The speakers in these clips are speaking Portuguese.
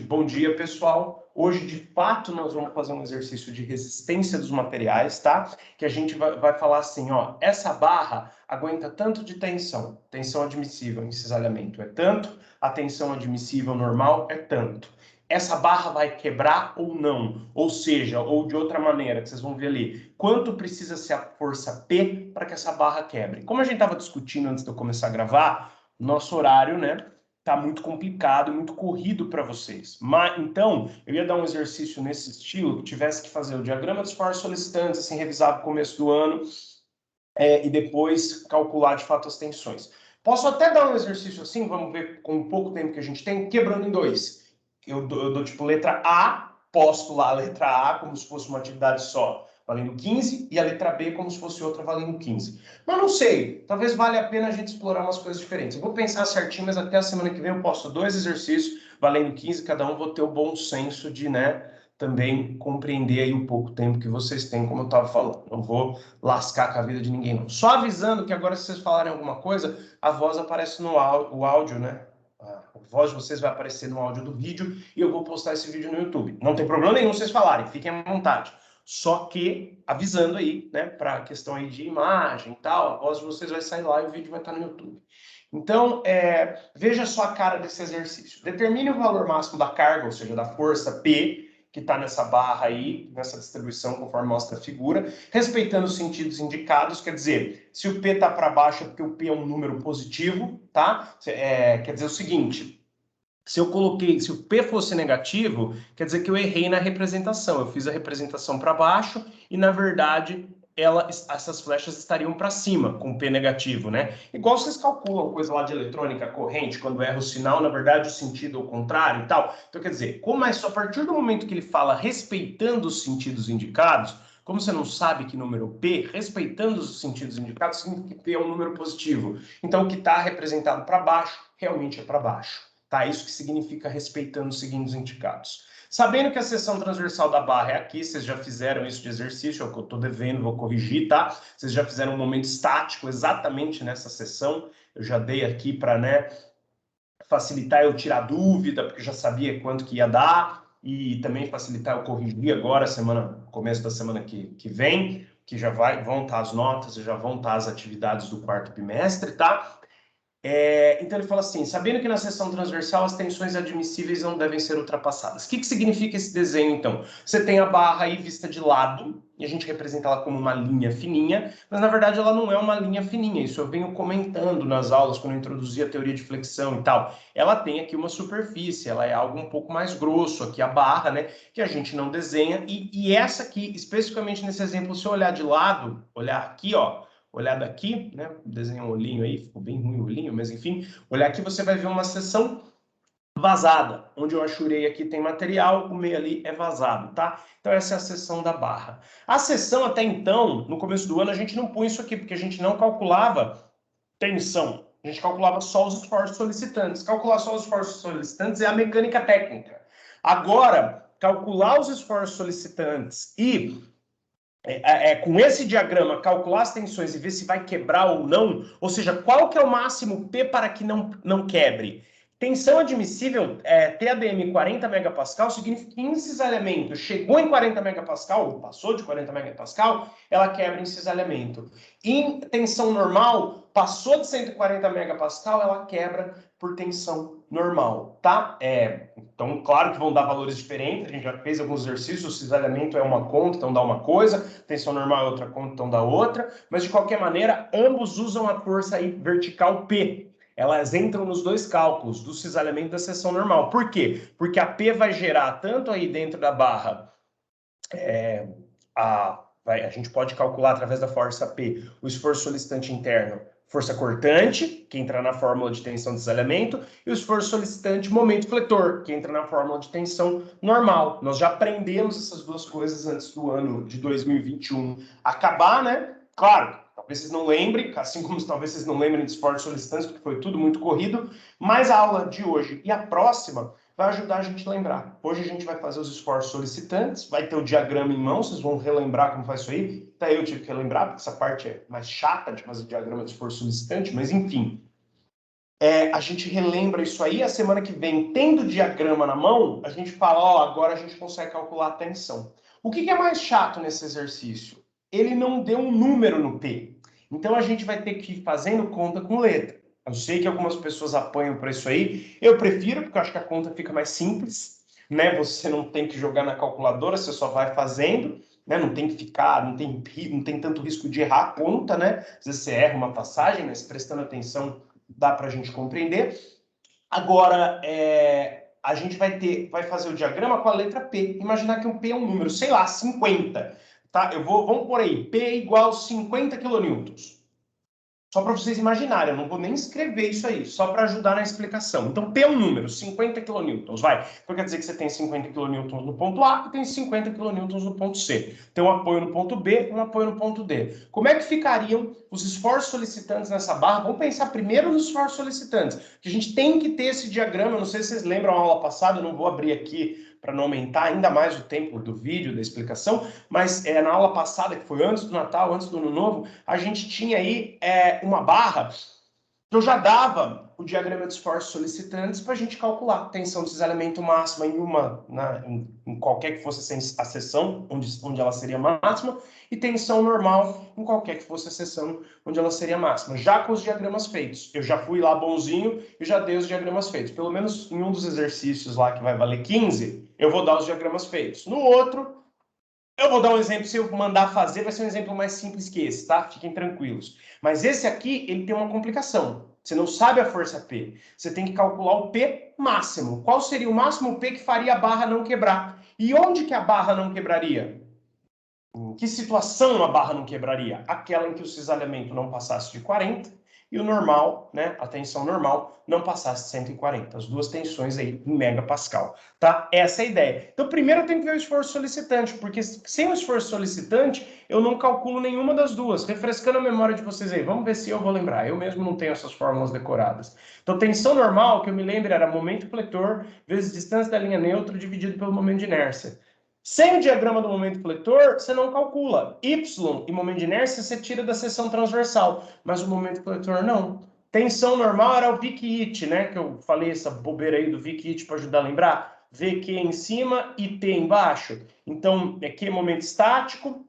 Bom dia, pessoal. Hoje, de fato, nós vamos fazer um exercício de resistência dos materiais, tá? Que a gente vai falar assim, ó, essa barra aguenta tanto de tensão, tensão admissível em cisalhamento é tanto, a tensão admissível normal é tanto. Essa barra vai quebrar ou não? Ou seja, ou de outra maneira, que vocês vão ver ali, quanto precisa ser a força P para que essa barra quebre? Como a gente estava discutindo antes de eu começar a gravar, nosso horário, né? Tá muito complicado e muito corrido para vocês. Mas, então, eu ia dar um exercício nesse estilo, que tivesse que fazer o diagrama dos esforços solicitantes, assim, revisar no começo do ano, e depois calcular, de fato, as tensões. Posso até dar um exercício assim, vamos ver com o pouco tempo que a gente tem, quebrando em dois. Eu dou tipo, letra A, posto lá a letra A como se fosse uma atividade só, valendo 15, e a letra B como se fosse outra valendo 15. Mas não sei, talvez valha a pena a gente explorar umas coisas diferentes. Eu vou pensar certinho, mas até a semana que vem eu posto 2 exercícios, valendo 15, cada um vou ter o bom senso de, né, também compreender aí o pouco tempo que vocês têm, como eu estava falando. Não vou lascar com a vida de ninguém, não. Só avisando que agora, se vocês falarem alguma coisa, a voz aparece no áudio, né? A voz de vocês vai aparecer no áudio do vídeo e eu vou postar esse vídeo no YouTube. Não tem problema nenhum vocês falarem, fiquem à vontade. Só que avisando aí, né, para a questão aí de imagem e tal, a voz de vocês vai sair lá e o vídeo vai estar no YouTube. Então, veja só a cara desse exercício. Determine o valor máximo da carga, ou seja, da força P, que está nessa barra aí, nessa distribuição, conforme mostra a figura, respeitando os sentidos indicados, quer dizer, se o P está para baixo é porque o P é um número positivo, tá? Quer dizer o seguinte, se o P fosse negativo, quer dizer que eu errei na representação. Eu fiz a representação para baixo e, na verdade, essas flechas estariam para cima, com P negativo, né? Igual vocês calculam coisa lá de eletrônica corrente, quando erra o sinal, na verdade, o sentido é o contrário e tal. Então, quer dizer, a partir do momento que ele fala respeitando os sentidos indicados, como você não sabe que número P, respeitando os sentidos indicados, significa que P é um número positivo. Então, o que está representado para baixo, realmente é para baixo. Tá? Isso que significa respeitando os seguintes indicados. Sabendo que a seção transversal da barra é aqui, vocês já fizeram isso de exercício, é o que eu estou devendo, vou corrigir, tá? Vocês já fizeram um momento estático exatamente nessa seção, eu já dei aqui para, né, facilitar eu tirar dúvida, porque já sabia quanto que ia dar, e também facilitar eu corrigir agora, começo da semana que vem, que já vão estar as notas, já vão estar as atividades do quarto bimestre, tá? Então ele fala assim, sabendo que na seção transversal as tensões admissíveis não devem ser ultrapassadas. O que significa esse desenho, então? Você tem a barra aí vista de lado, e a gente representa ela como uma linha fininha, mas na verdade ela não é uma linha fininha, isso eu venho comentando nas aulas, quando eu introduzi a teoria de flexão e tal. Ela tem aqui uma superfície, ela é algo um pouco mais grosso, aqui a barra, né, que a gente não desenha, e essa aqui, especificamente nesse exemplo, se eu olhar de lado, olhar aqui, ó, olhar daqui, né? Desenhei um olhinho aí, ficou bem ruim o olhinho, mas enfim, olhar aqui você vai ver uma seção vazada, onde eu achurei aqui tem material, o meio ali é vazado, tá? Então essa é a seção da barra. A seção até então, no começo do ano, a gente não punha isso aqui, porque a gente não calculava tensão, a gente calculava só os esforços solicitantes. Calcular só os esforços solicitantes é a mecânica técnica. Agora, calcular os esforços solicitantes e com esse diagrama, calcular as tensões e ver se vai quebrar ou não, ou seja, qual que é o máximo P para que não quebre? Tensão admissível, TADM 40 megapascal, significa que em cisalhamento chegou em 40 megapascal, ou passou de 40 megapascal, ela quebra em cisalhamento. Em tensão normal, passou de 140 megapascal, ela quebra por tensão normal, tá? Então, claro que vão dar valores diferentes, a gente já fez alguns exercícios, o cisalhamento é uma conta, então dá uma coisa, tensão normal é outra conta, então dá outra, mas de qualquer maneira, ambos usam a força aí vertical P. Elas entram nos dois cálculos, do cisalhamento e da seção normal. Por quê? Porque a P vai gerar tanto aí dentro da barra, a gente pode calcular através da força P o esforço solicitante interno, força cortante, que entra na fórmula de tensão de cisalhamento, e o esforço solicitante momento fletor, que entra na fórmula de tensão normal. Nós já aprendemos essas duas coisas antes do ano de 2021 acabar, né? Claro, talvez vocês não lembrem, assim como talvez vocês não lembrem de esforços solicitantes, porque foi tudo muito corrido, mas a aula de hoje e a próxima vai ajudar a gente a lembrar. Hoje a gente vai fazer os esforços solicitantes, vai ter o diagrama em mão, vocês vão relembrar como faz isso aí. Até eu tive que relembrar, porque essa parte é mais chata de fazer o diagrama de esforço solicitante, mas enfim. a gente relembra isso aí, a semana que vem, tendo o diagrama na mão, a gente fala, ó, agora a gente consegue calcular a tensão. O que é mais chato nesse exercício? Ele não deu um número no P. Então a gente vai ter que ir fazendo conta com letra. Eu sei que algumas pessoas apanham por isso aí. Eu prefiro, porque eu acho que a conta fica mais simples, né? Você não tem que jogar na calculadora, você só vai fazendo, né? Não tem que ficar, não tem tanto risco de errar a conta, né? Às vezes você erra uma passagem, mas prestando atenção dá para a gente compreender. Agora, a gente vai fazer o diagrama com a letra P. Imaginar que o P é um número, sei lá, 50. Tá? Vamos por aí, P igual 50 quilonewtons. Só para vocês imaginarem, eu não vou nem escrever isso aí, só para ajudar na explicação. Então, P é um número, 50 quilonewtons, vai. Então, quer dizer que você tem 50 quilonewtons no ponto A e tem 50 quilonewtons no ponto C. Tem um apoio no ponto B e um apoio no ponto D. Como é que ficariam os esforços solicitantes nessa barra? Vamos pensar primeiro nos esforços solicitantes, que a gente tem que ter esse diagrama, não sei se vocês lembram a aula passada, eu não vou abrir aqui para não aumentar ainda mais o tempo do vídeo, da explicação, mas na aula passada, que foi antes do Natal, antes do Ano Novo, a gente tinha aí uma barra que eu já dava o diagrama de esforços solicitantes para a gente calcular a tensão de cisalhamento máxima em qualquer que fosse a seção, onde ela seria máxima, e tensão normal em qualquer que fosse a seção onde ela seria máxima, já com os diagramas feitos. Eu já fui lá bonzinho e já dei os diagramas feitos. Pelo menos em um dos exercícios lá que vai valer 15, eu vou dar os diagramas feitos. No outro, eu vou dar um exemplo, se eu mandar fazer, vai ser um exemplo mais simples que esse, tá? Fiquem tranquilos. Mas esse aqui, ele tem uma complicação. Você não sabe a força P. Você tem que calcular o P máximo. Qual seria o máximo P que faria a barra não quebrar? E onde que a barra não quebraria? Em que situação a barra não quebraria? Aquela em que o cisalhamento não passasse de 40 e o normal, né, a tensão normal, não passasse de 140. As duas tensões aí em megapascal, tá? Essa é a ideia. Então, primeiro eu tenho que ver o esforço solicitante, porque sem o esforço solicitante, eu não calculo nenhuma das duas. Refrescando a memória de vocês aí, vamos ver se eu vou lembrar. Eu mesmo não tenho essas fórmulas decoradas. Então, tensão normal, que eu me lembro, era momento fletor vezes distância da linha neutra dividido pelo momento de inércia. Sem o diagrama do momento fletor, você não calcula. Y e momento de inércia você tira da seção transversal, mas o momento fletor não. Tensão normal era o VQ-IT, né? Que eu falei essa bobeira aí do VQ-IT para ajudar a lembrar. VQ em cima e T embaixo. Então, é Q momento estático,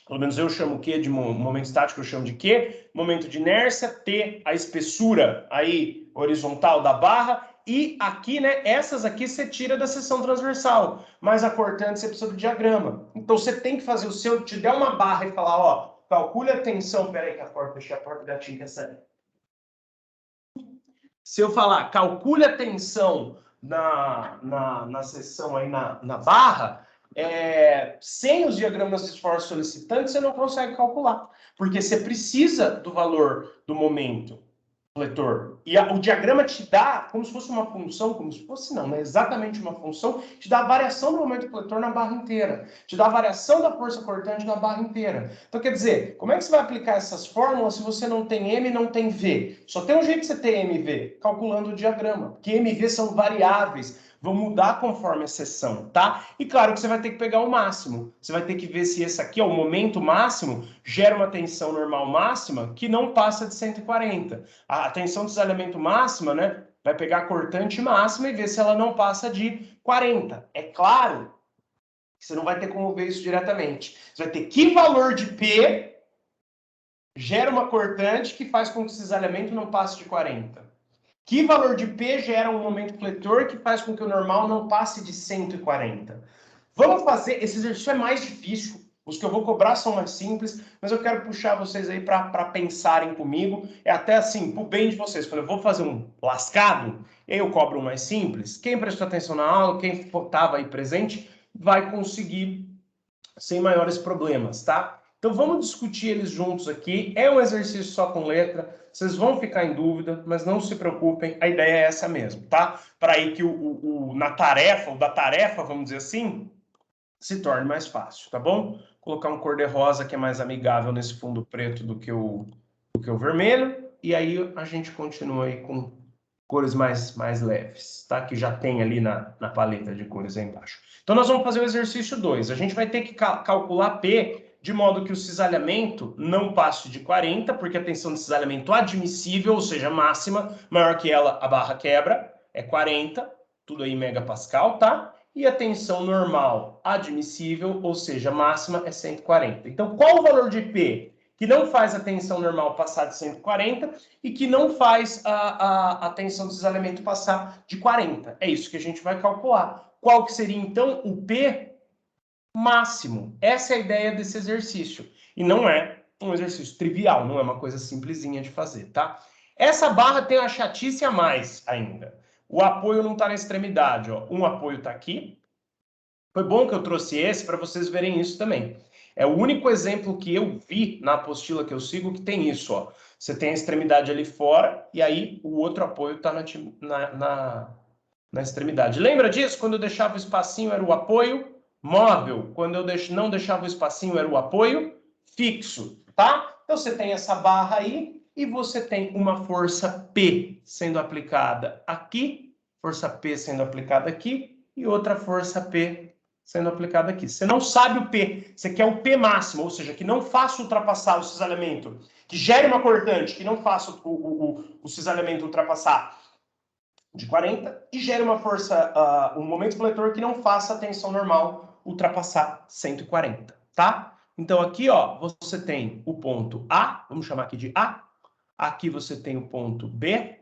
pelo menos eu chamo Q de momento estático, eu chamo de Q. Momento de inércia, T, a espessura aí horizontal da barra. E aqui, né, essas aqui você tira da seção transversal, mas a cortante você precisa do diagrama. Então você tem que fazer o seu, te der uma barra e falar, ó, calcule a tensão, peraí que a porta, fechei a porta da tinta essa. Se eu falar, calcule a tensão na seção aí na barra, sem os diagramas de esforço solicitante, você não consegue calcular, porque você precisa do valor do momento fletor. E o diagrama te dá como se fosse uma função, como se fosse não, né? Exatamente uma função, te dá a variação do momento fletor na barra inteira, te dá a variação da força cortante na barra inteira. Então, quer dizer, como é que você vai aplicar essas fórmulas se você não tem M e não tem V? Só tem um jeito de você ter M e V, calculando o diagrama, porque M e V são variáveis, vão mudar conforme a seção, tá? E claro que você vai ter que pegar o máximo. Você vai ter que ver se esse aqui, ó, o momento máximo, gera uma tensão normal máxima que não passa de 140. A tensão de cisalhamento máxima, né, vai pegar a cortante máxima e ver se ela não passa de 40. É claro que você não vai ter como ver isso diretamente. Você vai ter que valor de P gera uma cortante que faz com que o cisalhamento não passe de 40. Que valor de P gera um momento fletor que faz com que o normal não passe de 140? Vamos fazer, esse exercício é mais difícil, os que eu vou cobrar são mais simples, mas eu quero puxar vocês aí para pensarem comigo, é até assim, pro bem de vocês. Falei, eu vou fazer um lascado, e aí eu cobro um mais simples. Quem prestou atenção na aula, quem estava aí presente, vai conseguir sem maiores problemas, tá? Então vamos discutir eles juntos aqui. É um exercício só com letra, vocês vão ficar em dúvida, mas não se preocupem, a ideia é essa mesmo, tá? Para aí que na tarefa, ou da tarefa, vamos dizer assim, se torne mais fácil, tá bom? Vou colocar um cor-de-rosa que é mais amigável nesse fundo preto do que o vermelho, e aí a gente continua aí com cores mais leves, tá? Que já tem ali na paleta de cores aí embaixo. Então nós vamos fazer o exercício 2. A gente vai ter que calcular P de modo que o cisalhamento não passe de 40, porque a tensão de cisalhamento admissível, ou seja, máxima, maior que ela, a barra quebra, é 40, tudo aí em megapascal, tá? E a tensão normal admissível, ou seja, máxima, é 140. Então, qual o valor de P que não faz a tensão normal passar de 140 e que não faz a tensão de cisalhamento passar de 40? É isso que a gente vai calcular. Qual que seria, então, o P máximo? Essa é a ideia desse exercício. E não é um exercício trivial, não é uma coisa simplesinha de fazer, tá? Essa barra tem uma chatice a mais ainda. O apoio não está na extremidade, ó. Um apoio está aqui. Foi bom que eu trouxe esse para vocês verem isso também. É o único exemplo que eu vi na apostila que eu sigo que tem isso, ó. Você tem a extremidade ali fora e aí o outro apoio está na extremidade. Lembra disso? Quando eu deixava o espacinho era o apoio móvel. Quando eu não deixava o espacinho era o apoio fixo, tá? Então você tem essa barra aí e você tem uma força P sendo aplicada aqui, força P sendo aplicada aqui e outra força P sendo aplicada aqui. Você não sabe o P, você quer o P máximo, ou seja, que não faça ultrapassar o cisalhamento, que gere uma cortante, que não faça o cisalhamento ultrapassar de 40 e gere uma força, um momento coletor que não faça a tensão normal ultrapassar 140, tá? Então aqui, ó, você tem o ponto A, vamos chamar aqui de A, aqui você tem o ponto B,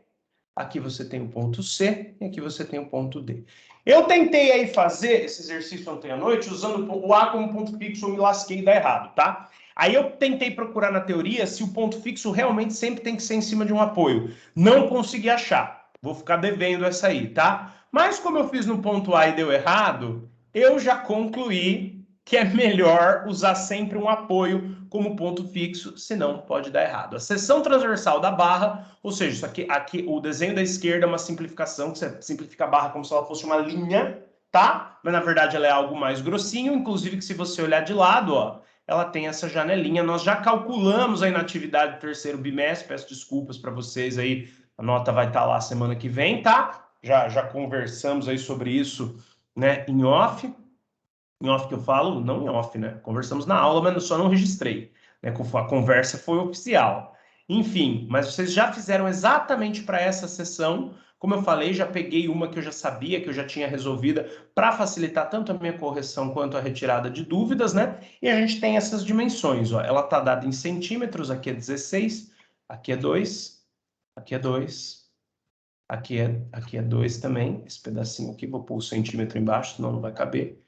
aqui você tem o ponto C e aqui você tem o ponto D. Eu tentei aí fazer esse exercício ontem à noite usando o A como ponto fixo, eu me lasquei e dá errado, tá? Aí eu tentei procurar na teoria se o ponto fixo realmente sempre tem que ser em cima de um apoio. Não consegui achar. Vou ficar devendo essa aí, tá? Mas como eu fiz no ponto A e deu errado, eu já concluí que é melhor usar sempre um apoio como ponto fixo, senão pode dar errado. A seção transversal da barra, ou seja, isso aqui o desenho da esquerda é uma simplificação, que você simplifica a barra como se ela fosse uma linha, tá? Mas na verdade ela é algo mais grossinho, inclusive que se você olhar de lado, ó, ela tem essa janelinha. Nós já calculamos a inatividade do terceiro bimestre, peço desculpas para vocês aí, a nota vai estar lá semana que vem, tá? Já conversamos aí sobre isso, né, em off. Em off que eu falo, não em off, né? Conversamos na aula, mas eu só não registrei, né? A conversa foi oficial. Enfim, mas vocês já fizeram exatamente para essa sessão. Como eu falei, já peguei uma que eu já sabia, que eu já tinha resolvida, para facilitar tanto a minha correção quanto a retirada de dúvidas, né? E a gente tem essas dimensões, ó. Ela está dada em centímetros, aqui é 16, aqui é 2, aqui é 2, aqui é 2 também. Esse pedacinho aqui, vou pôr o centímetro embaixo, senão não vai caber.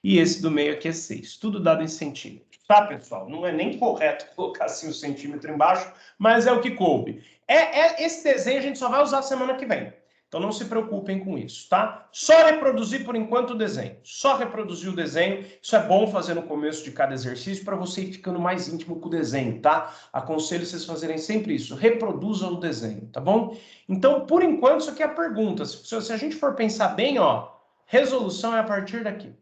E esse do meio aqui é 6, tudo dado em centímetros, tá, pessoal? Não é nem correto colocar assim o centímetro embaixo, mas é o que coube. Esse desenho a gente só vai usar semana que vem, então não se preocupem com isso, tá? Só reproduzir por enquanto o desenho, só reproduzir o desenho, isso é bom fazer no começo de cada exercício para você ir ficando mais íntimo com o desenho, tá? Aconselho vocês fazerem sempre isso, reproduzam o desenho, tá bom? Então, por enquanto, isso aqui é a pergunta, se a gente for pensar bem, ó, resolução é a partir daqui.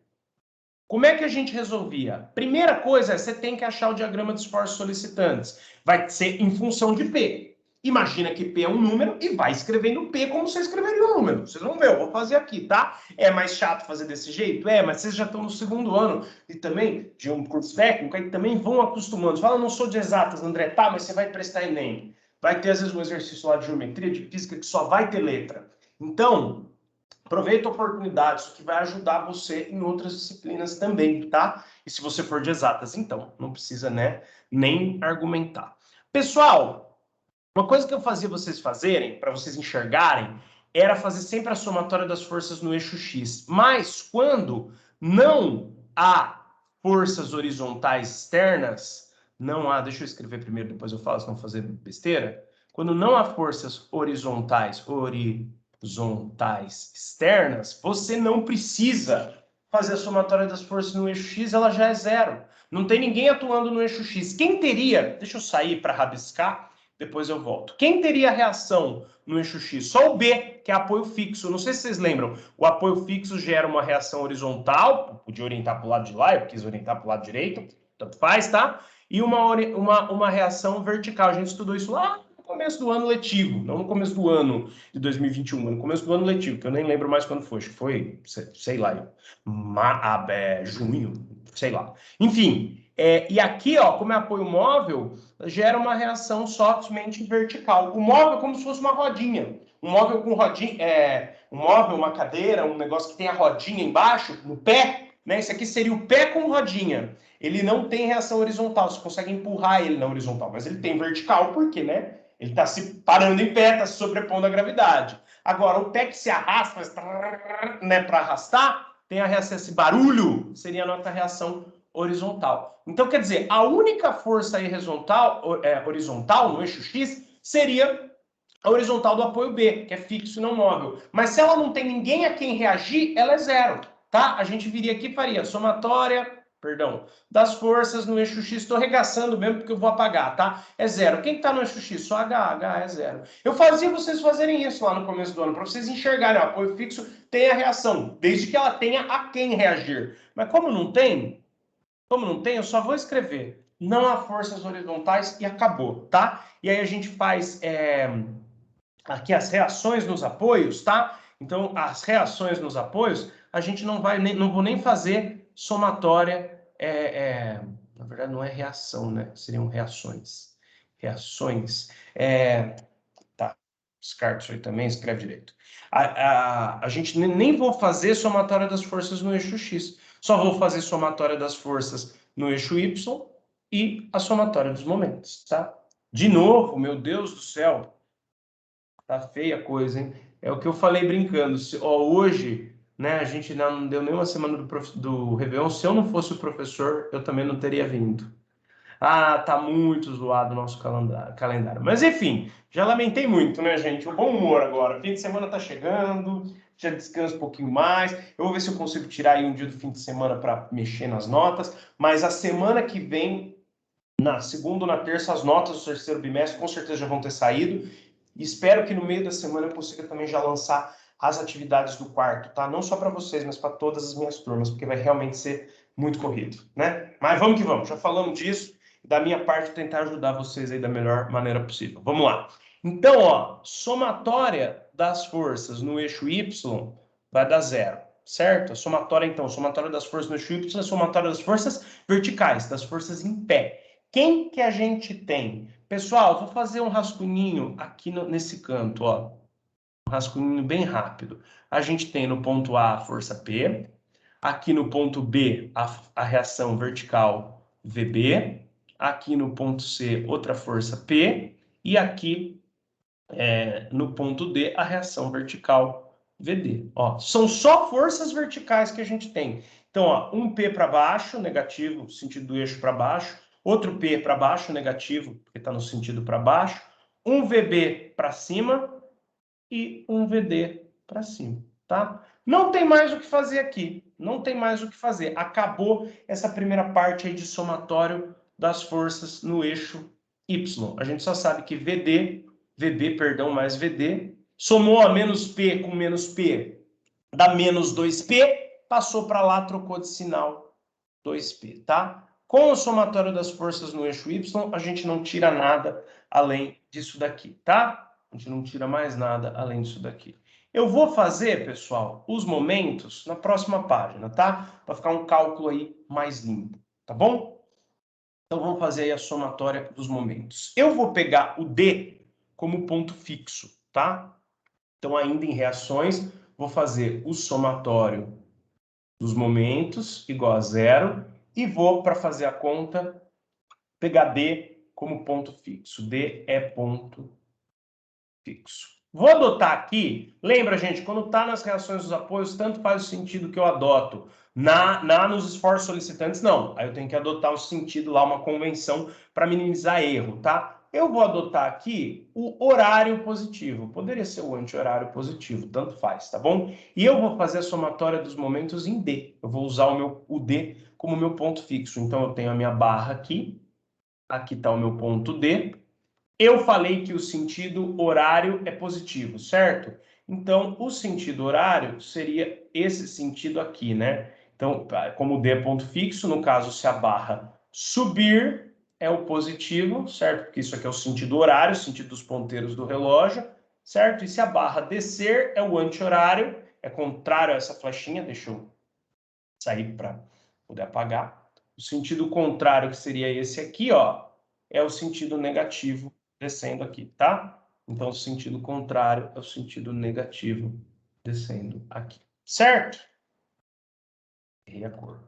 Como é que a gente resolvia? Primeira coisa é você tem que achar o diagrama de esforços solicitantes. Vai ser em função de P. Imagina que P é um número e vai escrevendo P como você escreveria um número. Vocês vão ver, eu vou fazer aqui, tá? É mais chato fazer desse jeito? É, mas vocês já estão no segundo ano e também de um curso técnico, aí também vão acostumando. Você fala, não sou de exatas, André. Tá, mas você vai prestar Enem. Vai ter, às vezes, um exercício lá de geometria, de física, que só vai ter letra. Então, aproveita a oportunidade, isso que vai ajudar você em outras disciplinas também, tá? E se você for de exatas, então, não precisa, né, nem argumentar. Pessoal, uma coisa que eu fazia vocês fazerem, para vocês enxergarem, era fazer sempre a somatória das forças no eixo X. Mas quando não há forças horizontais externas, não há, deixa eu escrever primeiro, depois eu falo, senão fazer besteira. Quando não há forças horizontais externas, você não precisa fazer a somatória das forças no eixo X, ela já é zero. Não tem ninguém atuando no eixo X. Quem teria, deixa eu sair para rabiscar, depois eu volto. Quem teria reação no eixo X? Só o B, que é apoio fixo. Não sei se vocês lembram, o apoio fixo gera uma reação horizontal, podia orientar para o lado de lá, eu quis orientar para o lado direito, tanto faz, tá? E uma reação vertical. A gente estudou isso lá no começo do ano letivo, não no começo do ano de 2021, mas no começo do ano letivo, que eu nem lembro mais quando foi, acho que foi, sei lá, junho, sei lá. Enfim, E aqui, ó, como é apoio móvel, gera uma reação somente vertical. O móvel é como se fosse uma rodinha. Um móvel com rodinha, um móvel, uma cadeira, um negócio que tem a rodinha embaixo, no pé, né? Esse aqui seria o pé com rodinha. Ele não tem reação horizontal, você consegue empurrar ele na horizontal, mas ele tem vertical, por quê, né? Ele está se parando em pé, está se sobrepondo à gravidade. Agora, o pé que se arrasta, né, para arrastar, tem a reação, esse barulho, seria a nossa reação horizontal. Então, quer dizer, a única força horizontal no eixo X seria a horizontal do apoio B, que é fixo e não móvel. Mas se ela não tem ninguém a quem reagir, ela é zero, tá? A gente viria aqui e faria somatória, das forças no eixo X. Estou regaçando mesmo porque eu vou apagar, tá? É zero. Quem está no eixo X? Só H é zero. Eu fazia vocês fazerem isso lá no começo do ano, para vocês enxergarem, ó, apoio fixo tem a reação, desde que ela tenha a quem reagir. Mas como não tem, eu só vou escrever não há forças horizontais e acabou, tá? E aí a gente faz aqui as reações nos apoios, tá? Então, as reações nos apoios, a gente não vou nem fazer somatória, na verdade não é reação, né? Seriam reações. Tá, descarta isso aí também, escreve direito. A gente nem vou fazer somatória das forças no eixo X, só vou fazer somatória das forças no eixo Y e a somatória dos momentos, tá? De novo, meu Deus do céu, tá feia a coisa, hein? É o que eu falei brincando. Hoje, né, a gente não deu nenhuma semana do Réveillon. Se eu não fosse o professor, eu também não teria vindo. Ah, tá muito zoado o nosso calendário. Mas enfim, já lamentei muito, né, gente? O bom humor agora. Fim de semana tá chegando, já descanso um pouquinho mais. Eu vou ver se eu consigo tirar aí um dia do fim de semana para mexer nas notas. Mas a semana que vem, na segunda ou na terça, as notas do terceiro bimestre com certeza já vão ter saído. E espero que no meio da semana eu consiga também já lançar as atividades do quarto, tá? Não só para vocês, mas para todas as minhas turmas, porque vai realmente ser muito corrido, né? Mas vamos que vamos, já falamos disso. Da minha parte, tentar ajudar vocês aí da melhor maneira possível. Vamos lá. Então, ó, somatória das forças no eixo Y vai dar zero, certo? A somatória, então, somatória das forças no eixo Y é a somatória das forças verticais, das forças em pé. Quem que a gente tem? Pessoal, vou fazer um rascunhinho aqui nesse canto, ó. Um rascunhinho bem rápido. A gente tem no ponto A a força P, aqui no ponto B a reação vertical VB, aqui no ponto C outra força P, e aqui no ponto D a reação vertical VD. Ó, são só forças verticais que a gente tem. Então, ó, um P para baixo, negativo, sentido do eixo para baixo, outro P para baixo, negativo, porque está no sentido para baixo, um VB para cima e um VD para cima, tá? Não tem mais o que fazer aqui, não tem mais o que fazer. Acabou essa primeira parte aí de somatório das forças no eixo Y. A gente só sabe que VB, perdão, mais VD, somou a menos P com menos P, dá menos 2P, passou para lá, trocou de sinal, 2P, tá? Com o somatório das forças no eixo Y, a gente não tira nada além disso daqui, tá? A gente não tira mais nada além disso daqui. Eu vou fazer, pessoal, os momentos na próxima página, tá? Para ficar um cálculo aí mais limpo, tá bom? Então vamos fazer aí a somatória dos momentos. Eu vou pegar o D como ponto fixo, tá? Então ainda em reações, vou fazer o somatório dos momentos igual a zero e vou, para fazer a conta, pegar D como ponto fixo. D é ponto fixo. Vou adotar aqui, lembra, gente, quando está nas reações dos apoios, tanto faz o sentido que eu adoto nos esforços solicitantes, não. Aí eu tenho que adotar um sentido lá, uma convenção para minimizar erro, tá? Eu vou adotar aqui o horário positivo. Poderia ser o anti-horário positivo, tanto faz, tá bom? E eu vou fazer a somatória dos momentos em D. Eu vou usar o D como meu ponto fixo. Então eu tenho a minha barra aqui está o meu ponto D. Eu falei que o sentido horário é positivo, certo? Então, o sentido horário seria esse sentido aqui, né? Então, como D é ponto fixo, no caso, se a barra subir, é o positivo, certo? Porque isso aqui é o sentido horário, o sentido dos ponteiros do relógio, certo? E se a barra descer, é o anti-horário, é contrário a essa flechinha, deixa eu sair para poder apagar. O sentido contrário, que seria esse aqui, ó, é o sentido negativo descendo aqui, tá? Então, o sentido contrário é o sentido negativo descendo aqui, certo? Errei a cor.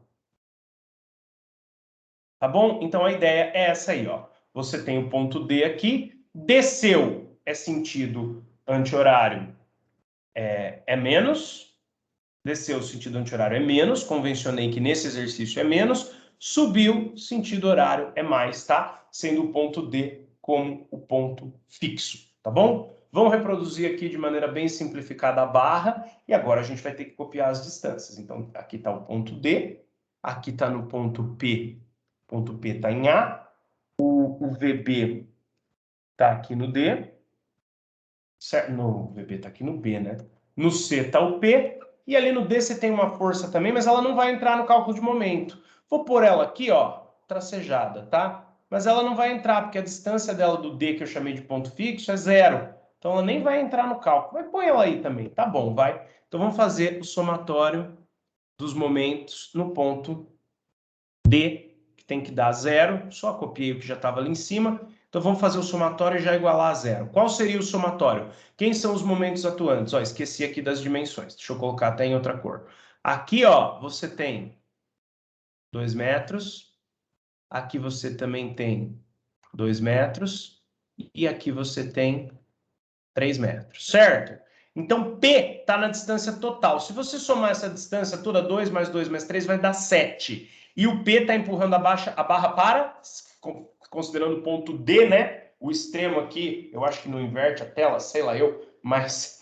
Tá bom? Então, a ideia é essa aí, ó. Você tem o ponto D aqui, desceu é sentido anti-horário é menos, desceu sentido anti-horário é menos, convencionei que nesse exercício é menos, subiu sentido horário é mais, tá? Sendo o ponto D como o ponto fixo, tá bom? Vamos reproduzir aqui de maneira bem simplificada a barra e agora a gente vai ter que copiar as distâncias. Então, aqui está o ponto D, aqui está no ponto P está em A, o VB está aqui no D, certo? No, o VB está aqui no B, né? No C está o P, e ali no D você tem uma força também, mas ela não vai entrar no cálculo de momento. Vou pôr ela aqui, ó, tracejada, tá? Mas ela não vai entrar, porque a distância dela do D, que eu chamei de ponto fixo, é 0. Então ela nem vai entrar no cálculo. Mas põe ela aí também, tá bom, vai. Então vamos fazer o somatório dos momentos no ponto D, que tem que dar 0. Só copiei o que já estava ali em cima. Então vamos fazer o somatório e já igualar a 0. Qual seria o somatório? Quem são os momentos atuantes? Ó, esqueci aqui das dimensões. Deixa eu colocar até em outra cor. Aqui, ó, você tem 2 metros. Aqui você também tem 2 metros. E aqui você tem 3 metros, certo? Então, P está na distância total. Se você somar essa distância toda, 2 mais 2 mais 3, vai dar 7. E o P está empurrando a barra para, considerando o ponto D, né? O extremo aqui, eu acho que não inverte a tela, sei lá eu, mas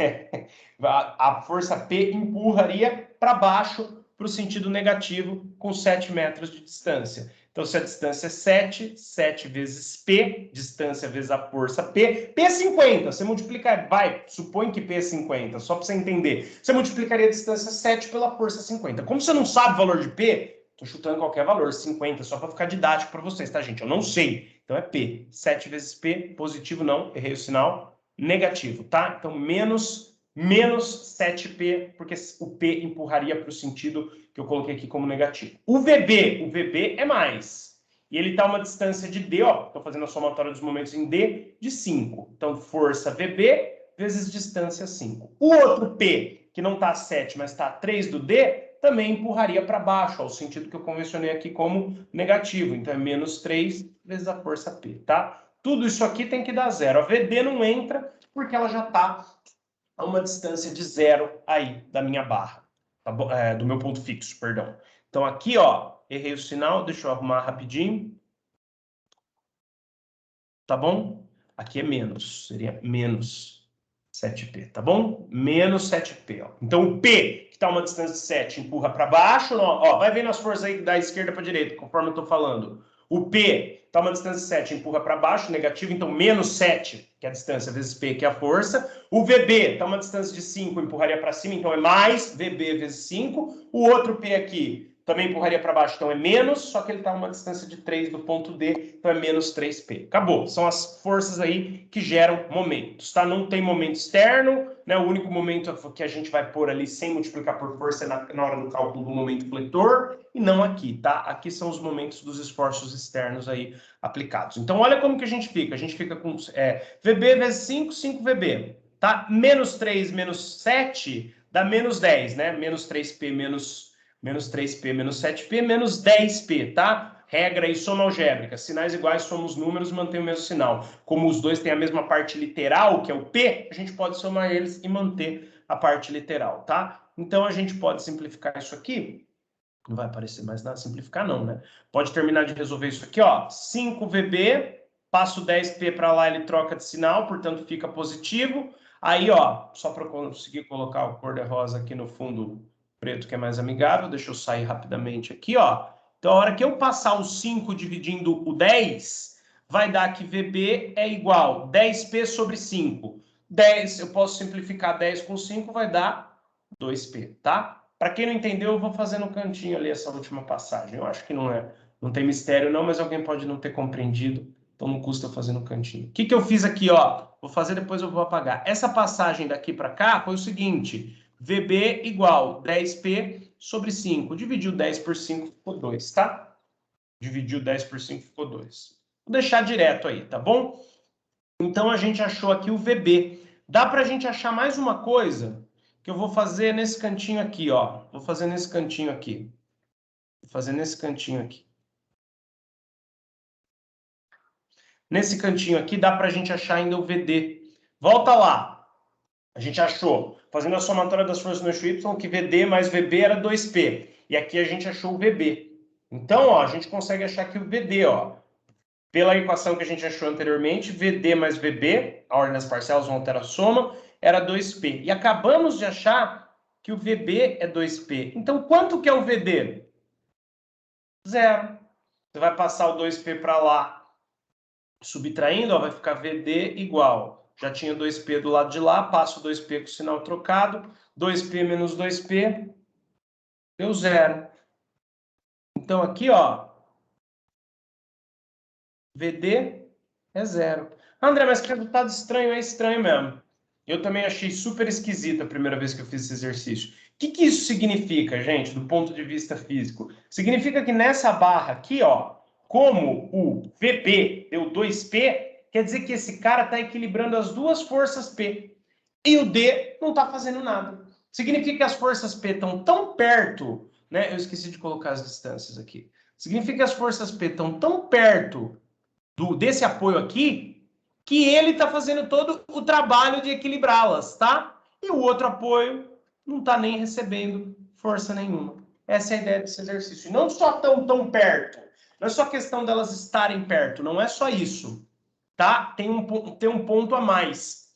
a força P empurraria para baixo para o sentido negativo com 7 metros de distância. Então, se a distância é 7, 7 vezes P, distância vezes a força P, P é 50, você multiplicar, supõe que P é 50, só para você entender. Você multiplicaria a distância 7 pela força 50. Como você não sabe o valor de P, estou chutando qualquer valor, 50, só para ficar didático para vocês, tá, gente? Eu não sei. Então, é P. 7 vezes P, positivo não, errei o sinal, negativo, tá? Então, menos 7P, porque o P empurraria para o sentido que eu coloquei aqui como negativo. O VB é mais. E ele está a uma distância de D, ó, estou fazendo a somatória dos momentos em D, de 5. Então, força VB vezes distância 5. O outro P, que não está a 7, mas está a 3 do D, também empurraria para baixo, ó, o sentido que eu convencionei aqui como negativo. Então, é menos 3 vezes a força P, tá? Tudo isso aqui tem que dar 0. A VD não entra porque ela já está a uma distância de 0 aí da minha barra, tá bom? Do meu ponto fixo, perdão. Então aqui, ó, errei o sinal, deixa eu arrumar rapidinho. Tá bom? Aqui é menos, seria menos 7P, tá bom? Menos 7P, ó. Então o P, que está a uma distância de 7, empurra para baixo, ó, vai vendo as forças aí da esquerda para a direita, conforme eu estou falando. O P está a uma distância de 7, empurra para baixo, negativo, então menos 7, que é a distância, vezes P, que é a força. O VB está a uma distância de 5, empurraria para cima, então é mais VB vezes 5. O outro P aqui também empurraria para baixo, então é menos, só que ele está a uma distância de 3 do ponto D, então é menos 3P. Acabou. São as forças aí que geram momentos, tá? Não tem momento externo, né? O único momento que a gente vai pôr ali sem multiplicar por força é na hora do cálculo do momento fletor, e não aqui, tá? Aqui são os momentos dos esforços externos aí aplicados. Então, olha como que a gente fica. A gente fica com VB vezes 5, 5VB, tá? Menos 3 menos 7 dá menos 10, né? Menos 3P menos 3P menos 7P menos 10P, tá? Regra aí, soma algébrica. Sinais iguais, somos números, mantém o mesmo sinal. Como os dois têm a mesma parte literal, que é o P, a gente pode somar eles e manter a parte literal, tá? Então, a gente pode simplificar isso aqui. Não vai aparecer mais nada, simplificar não, né? Pode terminar de resolver isso aqui, ó. 5VB, passo 10P para lá, ele troca de sinal, portanto, fica positivo. Aí, ó, só para conseguir colocar o cor-de-rosa aqui no fundo preto, que é mais amigável, deixa eu sair rapidamente aqui, ó. Então, a hora que eu passar o 5 dividindo o 10, vai dar que VB é igual 10P sobre 5. 10, eu posso simplificar 10 com 5, vai dar 2P, tá? Para quem não entendeu, eu vou fazer no cantinho ali essa última passagem. Eu acho que não tem mistério não, mas alguém pode não ter compreendido, então não custa eu fazer no cantinho. O que eu fiz aqui, ó? Vou fazer, depois eu vou apagar. Essa passagem daqui para cá foi o seguinte: VB igual 10P sobre 5. Dividiu 10 por 5 por 2, tá? Dividiu 10 por 5, ficou 2. Vou deixar direto aí, tá bom? Então, a gente achou aqui o VB. Dá para a gente achar mais uma coisa que eu vou fazer nesse cantinho aqui, ó. Vou fazer nesse cantinho aqui. Vou fazer nesse cantinho aqui. Nesse cantinho aqui dá para a gente achar ainda o VD. Volta lá. A gente achou, fazendo a somatória das forças no eixo Y, que VD mais VB era 2P. E aqui a gente achou o VB. Então, ó, a gente consegue achar aqui o VD, ó. Pela equação que a gente achou anteriormente, VD mais VB, a ordem das parcelas, não altera a soma, era 2P. E acabamos de achar que o VB é 2P. Então, quanto que é o VD? Zero. Você vai passar o 2P para lá, subtraindo, ó, vai ficar VD igual. Já tinha 2P do lado de lá, passo 2P com o sinal trocado. 2P menos 2P, deu zero. Então, aqui, ó, VD é zero. André, mas que resultado estranho, é estranho mesmo. Eu também achei super esquisito a primeira vez que eu fiz esse exercício. O que isso significa, gente, do ponto de vista físico? Significa que nessa barra aqui, ó, como o VP deu 2P, quer dizer que esse cara está equilibrando as duas forças P. E o D não está fazendo nada. Significa que as forças P estão tão perto, né? Eu esqueci de colocar as distâncias aqui. Significa que as forças P estão tão perto desse apoio aqui, que ele está fazendo todo o trabalho de equilibrá-las, tá? E o outro apoio não está nem recebendo força nenhuma. Essa é a ideia desse exercício. E não só tão perto. Não é só questão delas estarem perto. Não é só isso. Tá? Tem um ponto a mais.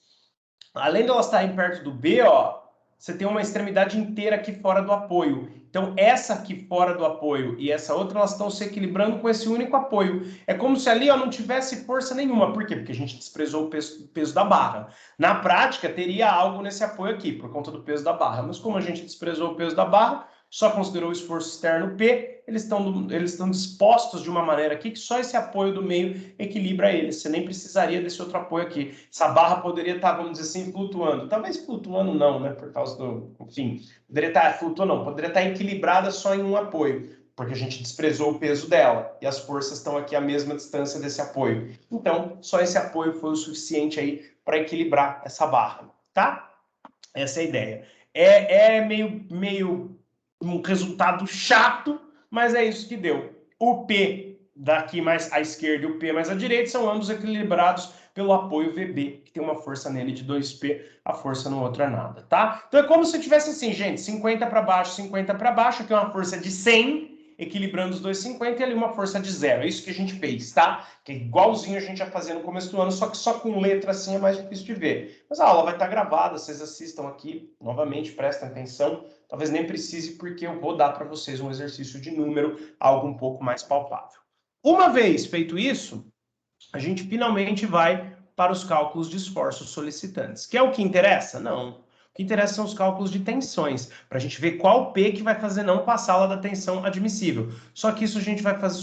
Além de elas estarem perto do B, ó, você tem uma extremidade inteira aqui fora do apoio. Então, essa aqui fora do apoio e essa outra, elas estão se equilibrando com esse único apoio. É como se ali, ó, não tivesse força nenhuma. Por quê? Porque a gente desprezou o peso da barra. Na prática, teria algo nesse apoio aqui, por conta do peso da barra. Mas como a gente desprezou o peso da barra, só considerou o esforço externo P, eles estão dispostos de uma maneira aqui que só esse apoio do meio equilibra eles. Você nem precisaria desse outro apoio aqui. Essa barra poderia estar, vamos dizer assim, flutuando. Talvez flutuando não, né? Por causa do... Enfim, poderia estar flutuando não. Poderia estar equilibrada só em um apoio, porque a gente desprezou o peso dela. E as forças estão aqui à mesma distância desse apoio. Então, só esse apoio foi o suficiente aí para equilibrar essa barra, tá? Essa é a ideia. É meio um resultado chato, mas é isso que deu. O P daqui mais à esquerda e o P mais à direita são ambos equilibrados pelo apoio VB, que tem uma força nele de 2P, a força no outro é nada, tá? Então é como se tivesse assim, gente, 50 para baixo, 50 para baixo, aqui é uma força de 100, equilibrando os dois 50 e ali uma força de 0. É isso que a gente fez, tá? Que é igualzinho a gente já fazia no começo do ano, só que só com letra assim é mais difícil de ver. Mas a aula vai estar gravada, vocês assistam aqui, novamente, prestem atenção. Talvez nem precise, porque eu vou dar para vocês um exercício de número, algo um pouco mais palpável. Uma vez feito isso, a gente finalmente vai para os cálculos de esforços solicitantes. Que é o que interessa? Não. O que interessa são os cálculos de tensões, para a gente ver qual P que vai fazer não passar lá da tensão admissível. Só que isso a gente vai fazer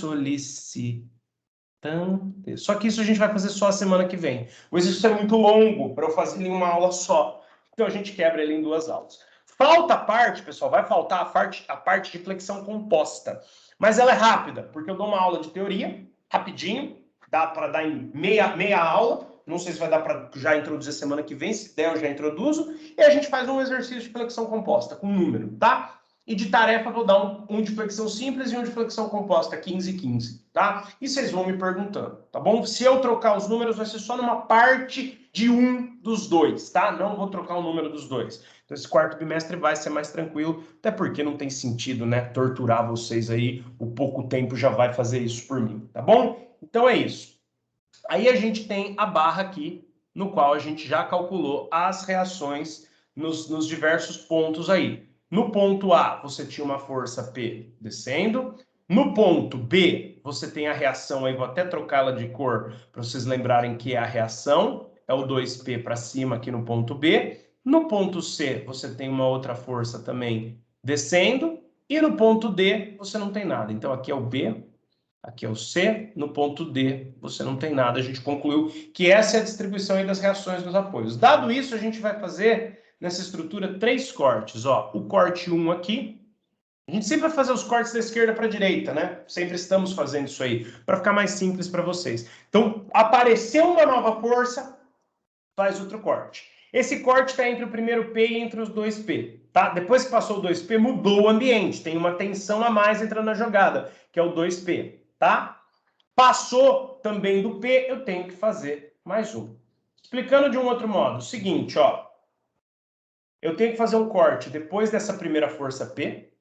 Só que isso a gente vai fazer só a semana que vem. O exercício é muito longo para eu fazer em uma aula só. Então a gente quebra ele em 2 aulas. Falta a parte, pessoal, vai faltar a parte de flexão composta. Mas ela é rápida, porque eu dou uma aula de teoria, rapidinho, dá para dar em meia aula. Não sei se vai dar para já introduzir semana que vem, se der eu já introduzo. E a gente faz um exercício de flexão composta, com número, tá? E de tarefa vou dar um de flexão simples e um de flexão composta, 15 e 15, tá? E vocês vão me perguntando, tá bom? Se eu trocar os números, vai ser só numa parte de um dos dois, tá? Não vou trocar o número dos dois. Então, esse quarto bimestre vai ser mais tranquilo, até porque não tem sentido, né? Torturar vocês aí, o pouco tempo já vai fazer isso por mim, tá bom? Então, é isso. Aí a gente tem a barra aqui, no qual a gente já calculou as reações nos diversos pontos aí. No ponto A, você tinha uma força P descendo. No ponto B, você tem a reação aí, vou até trocá-la de cor para vocês lembrarem que é a reação. É o 2P para cima aqui no ponto B. No ponto C, você tem uma outra força também descendo. E no ponto D, você não tem nada. Então, aqui é o B, aqui é o C, no ponto D você não tem nada. A gente concluiu que essa é a distribuição aí das reações dos apoios. Dado isso, a gente vai fazer nessa estrutura 3 cortes. Ó, o corte 1 aqui, A gente sempre vai fazer os cortes da esquerda para a direita, né? Sempre estamos fazendo isso aí, para ficar mais simples para vocês. Então, apareceu uma nova força, faz outro corte. Esse corte está entre o primeiro P e entre os dois P, tá? Depois que passou o 2P, mudou o ambiente, tem uma tensão a mais entrando na jogada, que é o 2P, tá? Passou também do P, eu tenho que fazer mais um. Explicando de um outro modo, o seguinte, ó. Eu tenho que fazer um corte depois dessa primeira força P,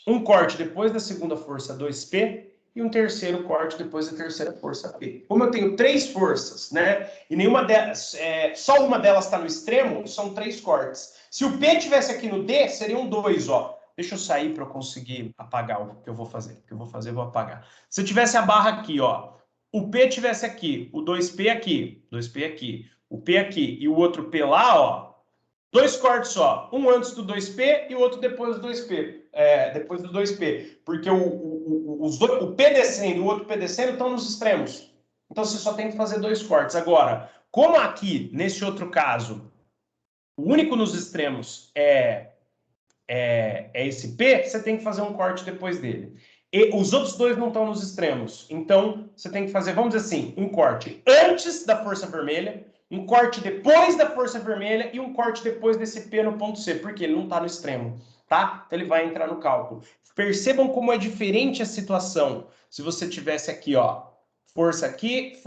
um corte depois da segunda força 2P e um terceiro corte depois da terceira força P. Como eu tenho três forças, né? E nenhuma delas, só uma delas está no extremo, são três cortes. Se o P tivesse aqui no D, seriam dois, ó. Deixa eu sair para eu conseguir apagar o que eu vou fazer. O que eu vou fazer, eu vou apagar. Se eu tivesse a barra aqui, ó, o P tivesse aqui, o 2P aqui, 2P aqui, o P aqui e o outro P lá, ó, dois cortes só, um antes do 2P e o outro depois do 2P. Depois do 2P, porque o P descendo e o outro P descendo estão nos extremos. Então você só tem que fazer dois cortes. Agora, como aqui, nesse outro caso, o único nos extremos é esse P, você tem que fazer um corte depois dele. E os outros dois não estão nos extremos. Então, você tem que fazer, vamos dizer assim, um corte antes da força vermelha, um corte depois da força vermelha e um corte depois desse P no ponto C, porque ele não está no extremo, tá? Então, ele vai entrar no cálculo. Percebam como é diferente a situação. Se você tivesse aqui, ó, força aqui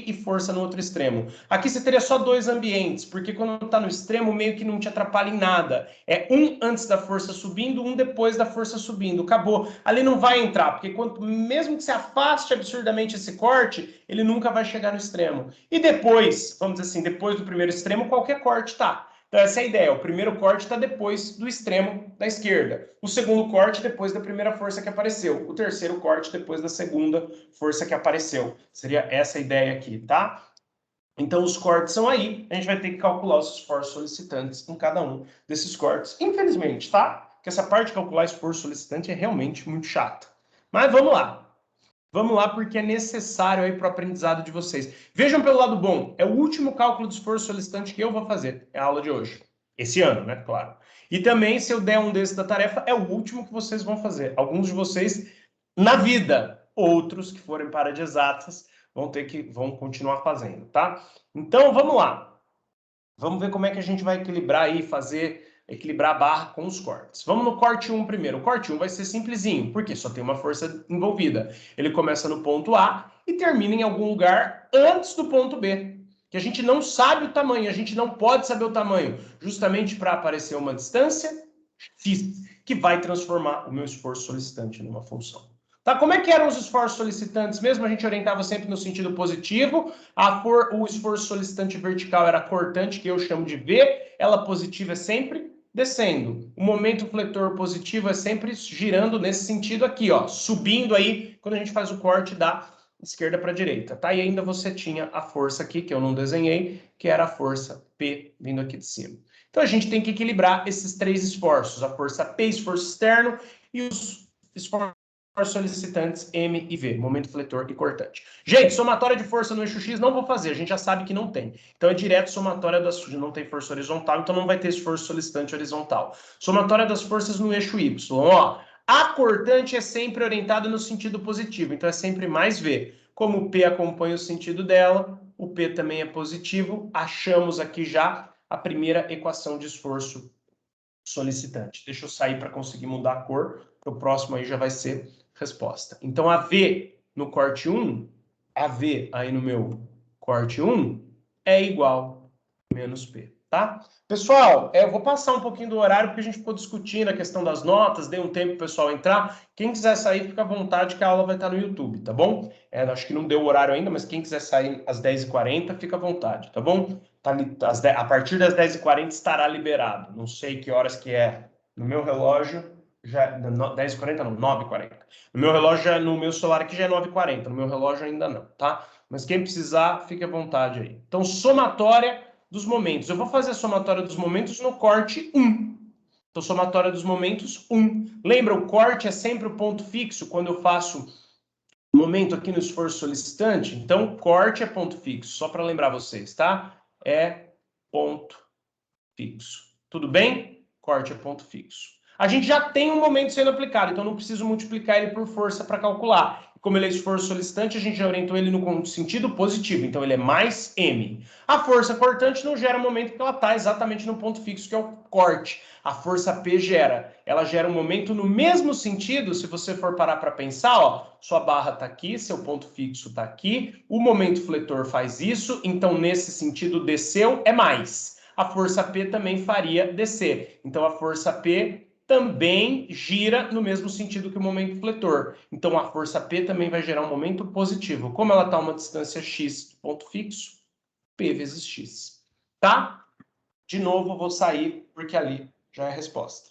e força no outro extremo. Aqui você teria só dois ambientes, porque quando está no extremo, meio que não te atrapalha em nada. É um antes da força subindo, um depois da força subindo. Acabou. Ali não vai entrar, porque mesmo que se afaste absurdamente esse corte, ele nunca vai chegar no extremo. E depois, vamos dizer assim, depois do primeiro extremo, qualquer corte tá. Então essa é a ideia, o primeiro corte está depois do extremo da esquerda, o segundo corte depois da primeira força que apareceu, o terceiro corte depois da segunda força que apareceu. Seria essa a ideia aqui, tá? Então os cortes são aí, a gente vai ter que calcular os esforços solicitantes em cada um desses cortes, infelizmente, tá? Porque essa parte de calcular esforço solicitante é realmente muito chata. Mas vamos lá. Vamos lá, porque é necessário aí para o aprendizado de vocês. Vejam pelo lado bom, é o último cálculo de esforço solicitante que eu vou fazer, é a aula de hoje. Esse ano, né, claro. E também, se eu der um desses da tarefa, é o último que vocês vão fazer. Alguns de vocês na vida, outros que forem para de exatas vão continuar fazendo, tá? Então, vamos lá. Vamos ver como é que a gente vai equilibrar aí, equilibrar a barra com os cortes. Vamos no corte 1 primeiro. O corte 1 vai ser simplesinho, porque só tem uma força envolvida. Ele começa no ponto A e termina em algum lugar antes do ponto B, que a gente não sabe o tamanho, a gente não pode saber o tamanho, justamente para aparecer uma distância x, que vai transformar o meu esforço solicitante numa função. Tá? Como é que eram os esforços solicitantes mesmo? A gente orientava sempre no sentido positivo. O esforço solicitante vertical era a cortante, que eu chamo de V. Ela positiva é sempre descendo. O momento fletor positivo é sempre girando nesse sentido aqui, ó, subindo aí, quando a gente faz o corte da esquerda para a direita, tá? E ainda você tinha a força aqui, que eu não desenhei, que era a força P vindo aqui de cima. Então a gente tem que equilibrar esses três esforços, a força P, esforço externo, e os esforços solicitantes M e V, momento fletor e cortante. Gente, somatória de força no eixo X não vou fazer, a gente já sabe que não tem. Então é direto somatória das... não tem força horizontal, então não vai ter esforço solicitante horizontal. Somatória das forças no eixo Y, ó. A cortante é sempre orientada no sentido positivo, então é sempre mais V. Como o P acompanha o sentido dela, o P também é positivo, achamos aqui já a primeira equação de esforço solicitante. Deixa eu sair para conseguir mudar a cor, porque o próximo aí já vai ser resposta. Então, a V no corte 1, a V aí no meu corte 1 é igual a menos P, tá? Pessoal, eu vou passar um pouquinho do horário, porque a gente ficou discutindo a questão das notas, dei um tempo para o pessoal entrar. Quem quiser sair, fica à vontade, que a aula vai estar no YouTube, tá bom? Acho que não deu o horário ainda, mas quem quiser sair às 10h40, fica à vontade, tá bom? A partir das 10h40 estará liberado. Não sei que horas que é. No meu relógio, já 10h40 não, 9h40. No meu relógio, no meu celular aqui já é 9h40. No meu relógio ainda não, tá? Mas quem precisar, fique à vontade aí. Então, somatória dos momentos. Eu vou fazer a somatória dos momentos no corte 1. Então, somatória dos momentos 1. Lembra, o corte é sempre o ponto fixo quando eu faço momento aqui no esforço solicitante. Então, corte é ponto fixo, só para lembrar vocês, tá? É ponto fixo. Tudo bem? Corte é ponto fixo. A gente já tem um momento sendo aplicado, então não preciso multiplicar ele por força para calcular. Como ele é esforço solicitante, a gente já orientou ele no sentido positivo, então ele é mais M. A força cortante não gera momento porque ela está exatamente no ponto fixo, que é o corte. A força P gera. Ela gera um momento no mesmo sentido, se você for parar para pensar, ó, sua barra está aqui, seu ponto fixo está aqui, o momento fletor faz isso, então nesse sentido desceu é mais. A força P também faria descer. Então a força P também gira no mesmo sentido que o momento fletor. Então a força P também vai gerar um momento positivo. Como ela está a uma distância x do ponto fixo, P vezes x. Tá? De novo, eu vou sair porque ali já é a resposta.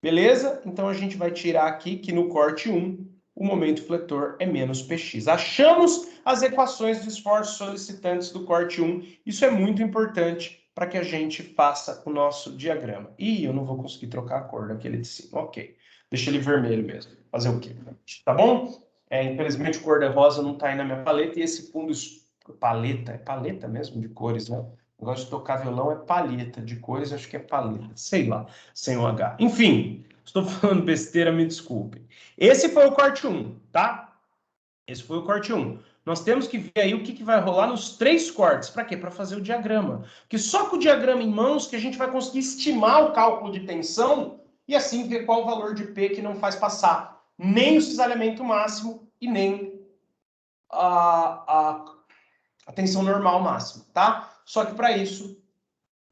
Beleza? Então a gente vai tirar aqui que no corte 1, o momento fletor é menos px. Achamos as equações de esforços solicitantes do corte 1. Isso é muito importante para que a gente faça o nosso diagrama. Ih, eu não vou conseguir trocar a cor daquele de cima. Ok. Deixa ele vermelho mesmo. Fazer o quê? Tá bom? Infelizmente o cor-de-rosa não está aí na minha paleta e esse fundo... Paleta? É paleta mesmo de cores, né? O negócio de tocar violão é palheta, de cores acho que é paleta, sei lá, sem o H. Enfim, estou falando besteira, me desculpem. Esse foi o corte 1, tá? Esse foi o corte 1. Nós temos que ver aí o que vai rolar nos 3 cortes. Para quê? Para fazer o diagrama. Porque só com o diagrama em mãos que a gente vai conseguir estimar o cálculo de tensão e assim ver qual o valor de P que não faz passar nem o cisalhamento máximo e nem a tensão normal máxima, tá? Só que para isso,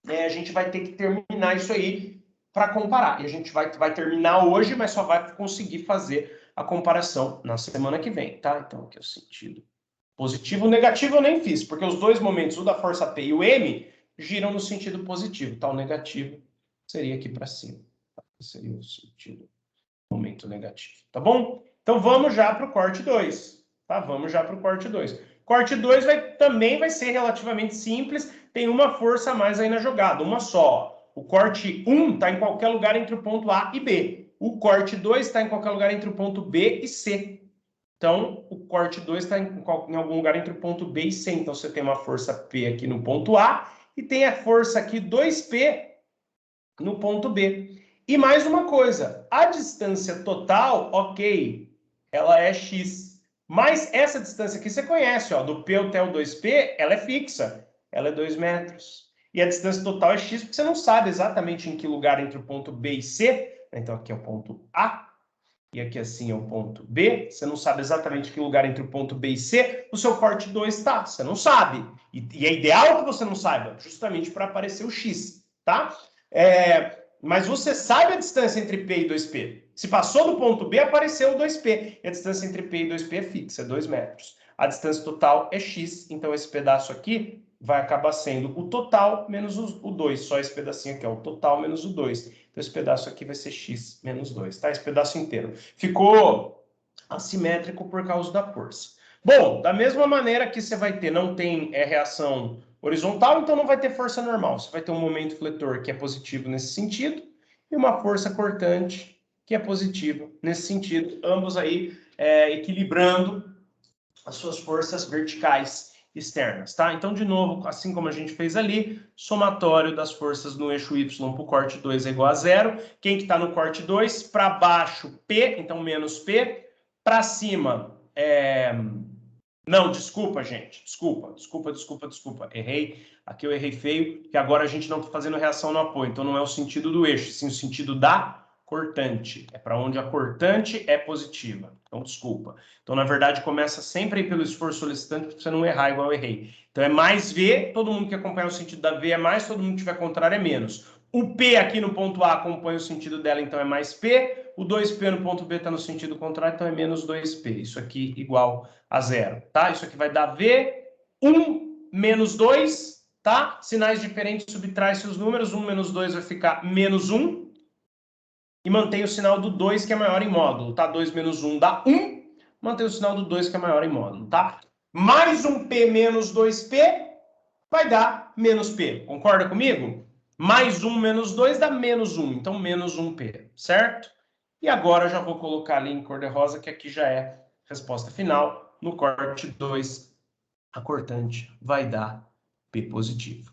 a gente vai ter que terminar isso aí para comparar. E a gente vai terminar hoje, mas só vai conseguir fazer a comparação na semana que vem, tá? Então, aqui é o sentido positivo. O negativo eu nem fiz, porque os dois momentos, o da força P e o M, giram no sentido positivo, tá? O negativo seria aqui para cima. Seria o sentido momento negativo, tá bom? Então, vamos já para o corte 2, tá? Vamos já para o corte 2. Corte 2 também vai ser relativamente simples, tem uma força a mais aí na jogada, uma só. O corte 1 está em qualquer lugar entre o ponto A e B. O corte 2 está em qualquer lugar entre o ponto B e C. Então, o corte 2 está em algum lugar entre o ponto B e C. Então, você tem uma força P aqui no ponto A e tem a força aqui 2P no ponto B. E mais uma coisa, a distância total, ok, ela é x. Mas essa distância aqui você conhece, ó, do P até o 2P, ela é fixa, ela é 2 metros. E a distância total é x, porque você não sabe exatamente em que lugar entre o ponto B e C. Então aqui é o ponto A, e aqui assim é o ponto B. Você não sabe exatamente em que lugar entre o ponto B e C, o seu corte 2 está. Você não sabe. E é ideal que você não saiba, justamente para aparecer o x, tá? Mas você sabe a distância entre P e 2P. Se passou do ponto B, apareceu o 2P. E a distância entre P e 2P é fixa, é 2 metros. A distância total é x, então esse pedaço aqui vai acabar sendo o total menos o 2. Só esse pedacinho aqui é o total menos o 2. Então esse pedaço aqui vai ser x menos 2, tá? Esse pedaço inteiro. Ficou assimétrico por causa da força. Bom, da mesma maneira que você vai ter, não tem reação horizontal, então não vai ter força normal. Você vai ter um momento fletor que é positivo nesse sentido e uma força cortante que é positiva nesse sentido. Ambos aí equilibrando as suas forças verticais externas, tá? Então, de novo, assim como a gente fez ali, somatório das forças no eixo Y para o corte 2 é igual a 0. Quem que está no corte 2? Para baixo, P, então menos P. Para cima, Não, desculpa, gente. Desculpa. Errei. Aqui eu errei feio, que agora a gente não está fazendo reação no apoio. Então não é o sentido do eixo, sim o sentido da cortante. É para onde a cortante é positiva. Então, desculpa. Então, na verdade, começa sempre aí pelo esforço solicitante para você não errar igual eu errei. Então, é mais V, todo mundo que acompanha o sentido da V é mais, todo mundo que tiver contrário é menos. O P aqui no ponto A acompanha o sentido dela, então é mais P. O 2P no ponto B está no sentido contrário, então é menos 2P. Isso aqui igual a 0, tá? Isso aqui vai dar V1 menos 2, tá? Sinais diferentes, subtrai seus números. 1 menos 2 vai ficar menos 1. E mantém o sinal do 2, que é maior em módulo, tá? 2 menos 1 dá 1. Mantém o sinal do 2, que é maior em módulo, tá? Mais um P menos 2P vai dar menos P. Concorda comigo? Mais 1 menos 2 dá menos 1. Então, menos 1P, certo? E agora eu já vou colocar ali em cor de rosa, que aqui já é a resposta final. No corte 2, a cortante vai dar P positivo,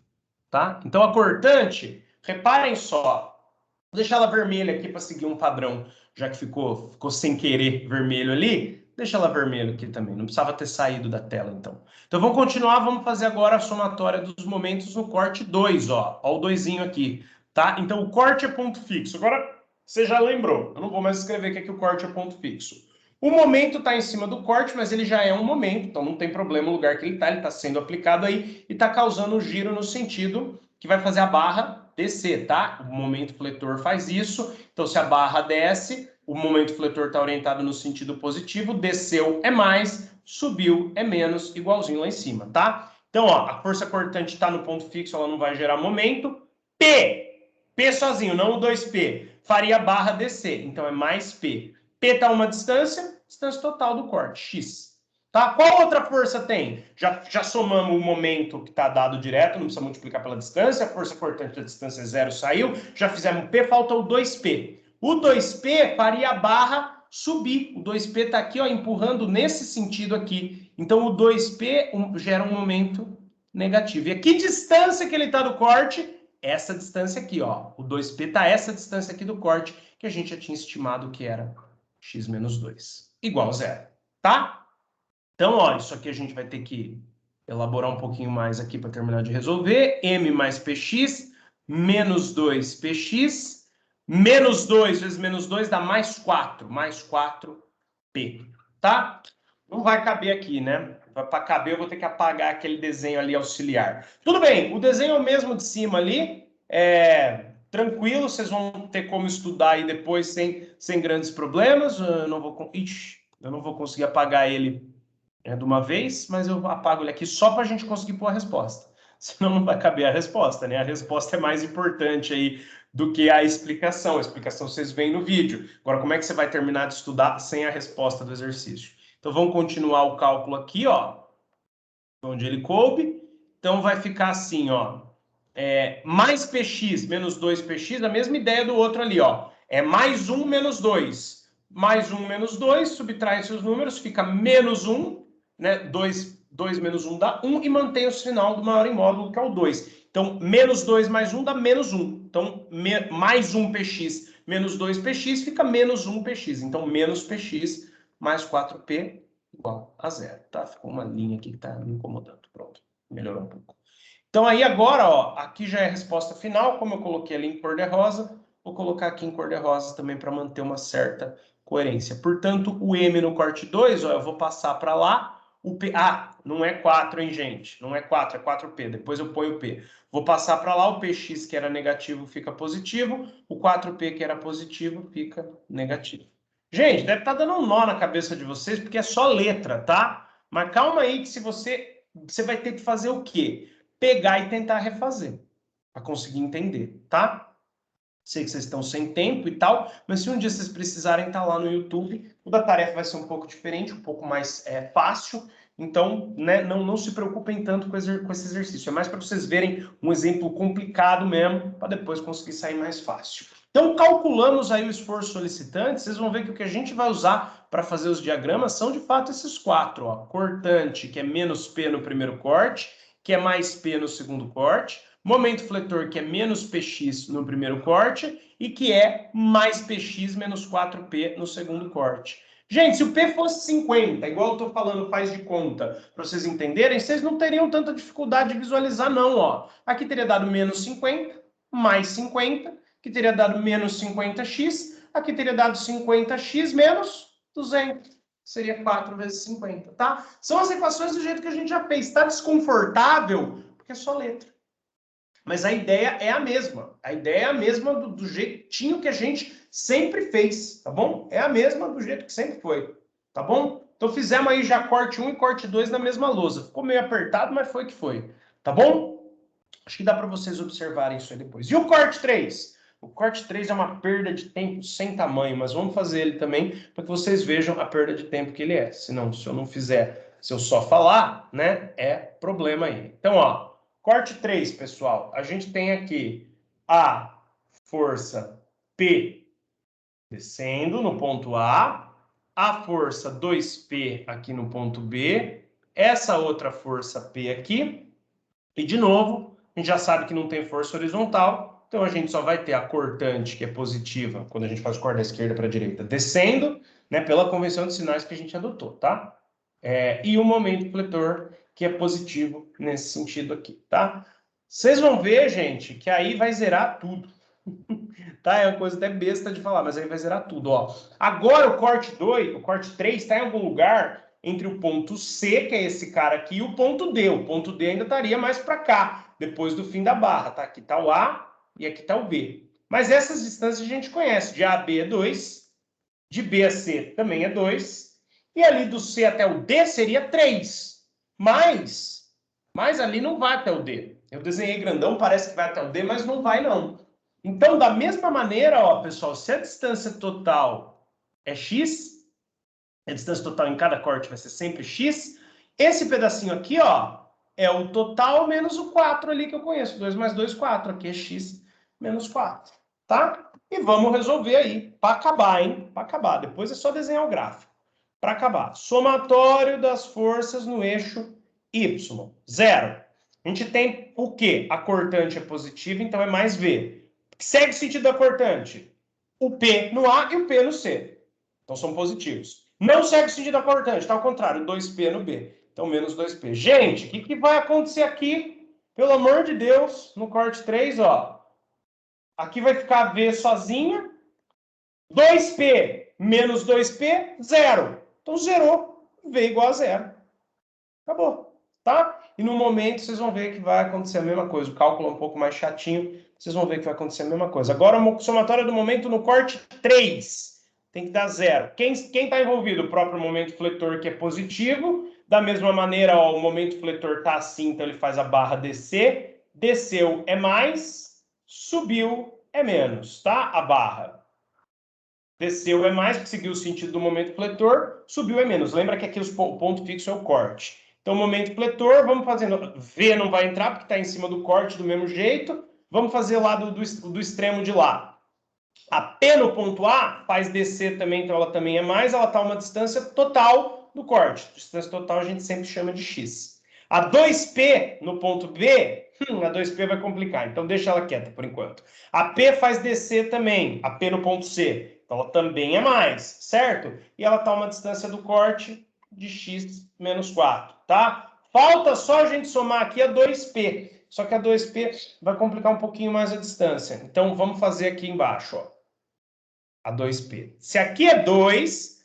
tá? Então, a cortante, reparem só, Vou deixar ela vermelha aqui para seguir um padrão, já que ficou sem querer vermelho ali. Deixa ela vermelho aqui também, não precisava ter saído da tela, então. Então vamos continuar, vamos fazer agora a somatória dos momentos no corte 2, ó. Ó o 2zinho aqui, tá? Então o corte é ponto fixo. Agora você já lembrou, eu não vou mais escrever que aqui o corte é ponto fixo. O momento está em cima do corte, mas ele já é um momento, então não tem problema o lugar que ele está sendo aplicado aí e está causando um giro no sentido que vai fazer a barra descer, tá? O momento fletor faz isso, então se a barra desce, o momento fletor está orientado no sentido positivo, desceu é mais, subiu é menos, igualzinho lá em cima, tá? Então, ó, a força cortante está no ponto fixo, ela não vai gerar momento. P sozinho, não o 2P, faria a barra descer, então é mais P. P está uma distância total do corte, X. Tá? Qual outra força tem? Já somamos o momento que está dado direto, não precisa multiplicar pela distância, a força cortante da distância é 0, saiu, já fizemos P, falta o 2P. O 2P faria a barra subir, o 2P está aqui, ó, empurrando nesse sentido aqui. Então o 2P gera um momento negativo. E a que distância que ele está do corte? Essa distância aqui, ó. O 2P está essa distância aqui do corte, que a gente já tinha estimado que era x menos 2, igual a 0, tá? Então, ó, isso aqui a gente vai ter que elaborar um pouquinho mais aqui para terminar de resolver. M mais px, menos 2px, menos 2 vezes menos 2 dá mais 4 p, tá? Não vai caber aqui, né? Para caber eu vou ter que apagar aquele desenho ali auxiliar. Tudo bem, o desenho é o mesmo de cima ali, tranquilo, vocês vão ter como estudar aí depois sem grandes problemas. Eu não vou conseguir apagar ele de uma vez, mas eu apago ele aqui só para a gente conseguir pôr a resposta. Senão não vai caber a resposta, né? A resposta é mais importante aí do que a explicação. A explicação vocês veem no vídeo. Agora, como é que você vai terminar de estudar sem a resposta do exercício? Então, vamos continuar o cálculo aqui, ó, onde ele coube. Então, vai ficar assim, ó, mais px menos 2px, a mesma ideia do outro ali, ó. É mais 1 menos 2. Mais 1 menos 2, subtrai seus números, fica menos 1, né? 2 menos 1 dá 1 e mantém o sinal do maior em módulo, que é o 2. Então, menos 2 mais 1 dá menos 1. Então, mais 1px menos 2px fica menos 1px. Então, menos px mais 4p igual a 0, tá? Ficou uma linha aqui que tá me incomodando. Pronto, melhorou um pouco. Então, aí agora, ó, aqui já é a resposta final, como eu coloquei ali em cor de rosa, vou colocar aqui em cor de rosa também para manter uma certa coerência. Portanto, o M no corte 2, ó, eu vou passar para lá, o P... Ah, não é 4, hein, gente? Não é 4, é 4P, depois eu ponho o P. Vou passar para lá, o PX, que era negativo, fica positivo, o 4P, que era positivo, fica negativo. Gente, deve estar dando um nó na cabeça de vocês, porque é só letra, tá? Mas calma aí que se você vai ter que fazer o quê? Pegar e tentar refazer, para conseguir entender, tá? Sei que vocês estão sem tempo e tal, mas se um dia vocês precisarem estar lá no YouTube, o da tarefa vai ser um pouco diferente, um pouco mais fácil, então, né, não se preocupem tanto com esse exercício, é mais para vocês verem um exemplo complicado mesmo, para depois conseguir sair mais fácil. Então, calculamos aí o esforço solicitante, vocês vão ver que o que a gente vai usar para fazer os diagramas são, de fato, esses 4, ó. Cortante, que é menos P no primeiro corte, que é mais P no segundo corte, momento fletor, que é menos Px no primeiro corte, e que é mais Px menos 4P no segundo corte. Gente, se o P fosse 50, igual eu estou falando, faz de conta, para vocês entenderem, vocês não teriam tanta dificuldade de visualizar, não, ó. Aqui teria dado menos 50, mais 50, que teria dado menos 50x, aqui teria dado 50x menos 200. Seria 4 vezes 50, tá? São as equações do jeito que a gente já fez. Está desconfortável? Porque é só letra. Mas a ideia é a mesma. A ideia é a mesma do jeitinho que a gente sempre fez, tá bom? É a mesma do jeito que sempre foi, tá bom? Então fizemos aí já corte 1 e corte 2 na mesma lousa. Ficou meio apertado, mas foi que foi, tá bom? Acho que dá para vocês observarem isso aí depois. E o corte 3? O corte 3 é uma perda de tempo sem tamanho, mas vamos fazer ele também para que vocês vejam a perda de tempo que ele é. Senão, se eu não fizer, se eu só falar, né, é problema aí. Então, ó, corte 3, pessoal. A gente tem aqui a força P descendo no ponto A, a força 2P aqui no ponto B, essa outra força P aqui, e de novo, a gente já sabe que não tem força horizontal, Então, a gente só vai ter a cortante, que é positiva, quando a gente faz o corte da esquerda para a direita, descendo, né, pela convenção de sinais que a gente adotou, tá? E o momento fletor, que é positivo nesse sentido aqui, tá? Vocês vão ver, gente, que aí vai zerar tudo. Tá? É uma coisa até besta de falar, mas aí vai zerar tudo, ó. Agora o corte 2, o corte 3 está em algum lugar entre o ponto C, que é esse cara aqui, e o ponto D. O ponto D ainda estaria mais para cá, depois do fim da barra, tá? Aqui tá o A e aqui tá o B. Mas essas distâncias a gente conhece. De A a B é 2, de B a C também é 2, e ali do C até o D seria 3. Mas ali não vai até o D. Eu desenhei grandão, parece que vai até o D, mas não vai não. Então, da mesma maneira, ó, pessoal, se a distância total é x, a distância total em cada corte vai ser sempre x, esse pedacinho aqui, ó, é o total menos o 4 ali que eu conheço. 2 mais 2, 4. Aqui é x menos 4, tá? E vamos resolver aí, para acabar, hein? Para acabar. Depois é só desenhar o gráfico. Para acabar. Somatório das forças no eixo y. 0. A gente tem o quê? A cortante é positiva, então é mais V. Segue o sentido da cortante. O P no A e o P no C. Então são positivos. Não segue o sentido da cortante, está ao contrário, 2P no B. Então menos 2P. Gente, o que vai acontecer aqui? Pelo amor de Deus, no corte 3, ó. Aqui vai ficar V sozinha. 2P menos 2P, 0. Então zerou, V igual a 0. Acabou, tá? E no momento vocês vão ver que vai acontecer a mesma coisa. O cálculo é um pouco mais chatinho, vocês vão ver que vai acontecer a mesma coisa. Agora, a somatória do momento no corte 3. Tem que dar 0. Quem está envolvido? O próprio momento fletor, que é positivo. Da mesma maneira, ó, o momento fletor está assim, então ele faz a barra descer. Desceu é mais, subiu é menos, tá? A barra. Desceu é mais, que seguiu o sentido do momento fletor. Subiu é menos. Lembra que aqui o ponto fixo é o corte. Então, momento fletor, vamos fazendo... V não vai entrar, porque está em cima do corte do mesmo jeito. Vamos fazer lá do extremo de lá. A P no ponto A faz descer também, então ela também é mais. Ela está a uma distância total do corte. Distância total a gente sempre chama de X. A 2P no ponto B, a 2P vai complicar, então deixa ela quieta por enquanto. A P faz descer também, a P no ponto C. Então ela também é mais, certo? E ela está a uma distância do corte de x menos 4, tá? Falta só a gente somar aqui a 2P. Só que a 2P vai complicar um pouquinho mais a distância. Então vamos fazer aqui embaixo, ó. A 2P. Se aqui é 2,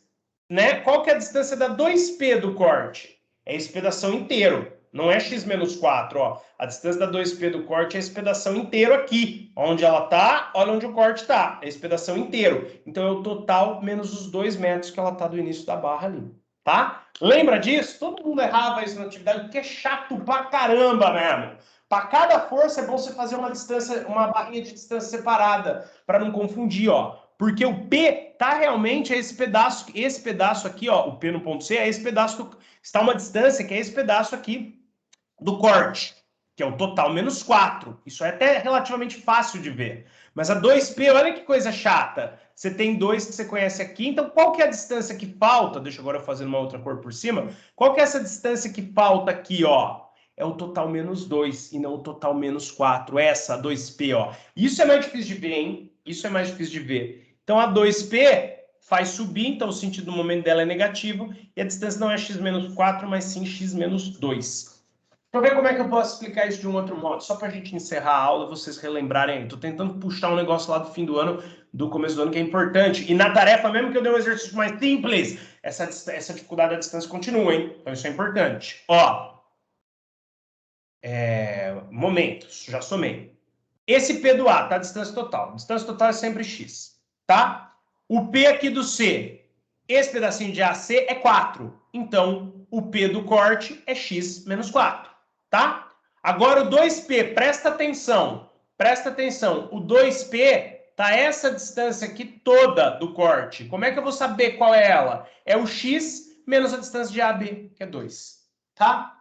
né? Qual que é a distância da 2P do corte? É esse pedação inteiro. Não é x menos 4, ó. A distância da 2P do corte é esse pedação inteiro aqui. Onde ela tá, olha onde o corte tá. É esse pedação inteiro. Então é o total menos os 2 metros que ela tá do início da barra ali. Tá? Lembra disso? Todo mundo errava isso na atividade, porque é chato pra caramba mesmo. Para cada força é bom você fazer uma distância, uma barrinha de distância separada, para não confundir, ó. Porque o P tá realmente esse pedaço aqui, ó, o P no ponto C é esse pedaço, está uma distância que é esse pedaço aqui do corte, que é o total menos 4. Isso é até relativamente fácil de ver. Mas a 2P, olha que coisa chata. Você tem 2 que você conhece aqui, então qual que é a distância que falta? Deixa agora eu fazer uma outra cor por cima. Qual que é essa distância que falta aqui, ó? É o total menos 2 e não o total menos 4. Essa, 2P, ó. Isso é mais difícil de ver, hein? Isso é mais difícil de ver. Então, a 2P faz subir, então o sentido do momento dela é negativo, e a distância não é x menos 4, mas sim x menos 2. Deixa eu ver como é que eu posso explicar isso de um outro modo, só para a gente encerrar a aula e vocês relembrarem. Estou tentando puxar um negócio lá do fim do ano, do começo do ano, que é importante. E na tarefa, mesmo que eu dê um exercício mais simples, essa dificuldade da distância continua, hein? Então isso é importante. Ó, momentos, já somei. Esse P do A tá a distância total. A distância total é sempre x, tá? O P aqui do C, esse pedacinho de AC é 4. Então, o P do corte é x menos 4, tá? Agora o 2P, presta atenção. Presta atenção. O 2P tá essa distância aqui toda do corte. Como é que eu vou saber qual é ela? É o x menos a distância de AB, que é 2, tá?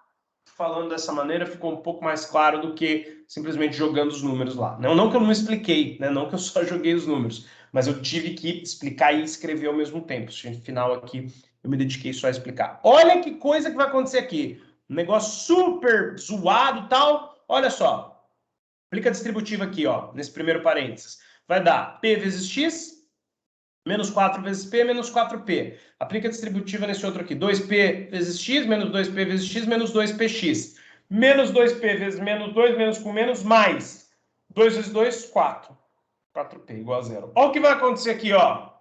Falando dessa maneira, ficou um pouco mais claro do que simplesmente jogando os números lá. Não que eu não expliquei, né? Não que eu só joguei os números, mas eu tive que explicar e escrever ao mesmo tempo. No final aqui, eu me dediquei só a explicar. Olha que coisa que vai acontecer aqui. Um negócio super zoado e tal. Olha só. Aplica a distributiva aqui, ó, nesse primeiro parênteses. Vai dar P vezes X, menos 4 vezes P, menos 4P. Aplica a distributiva nesse outro aqui. 2P vezes X, menos 2P vezes X, menos 2PX. Menos 2P vezes menos 2, menos com menos, mais. 2 vezes 2, 4. 4P igual a zero. Olha o que vai acontecer aqui, ó.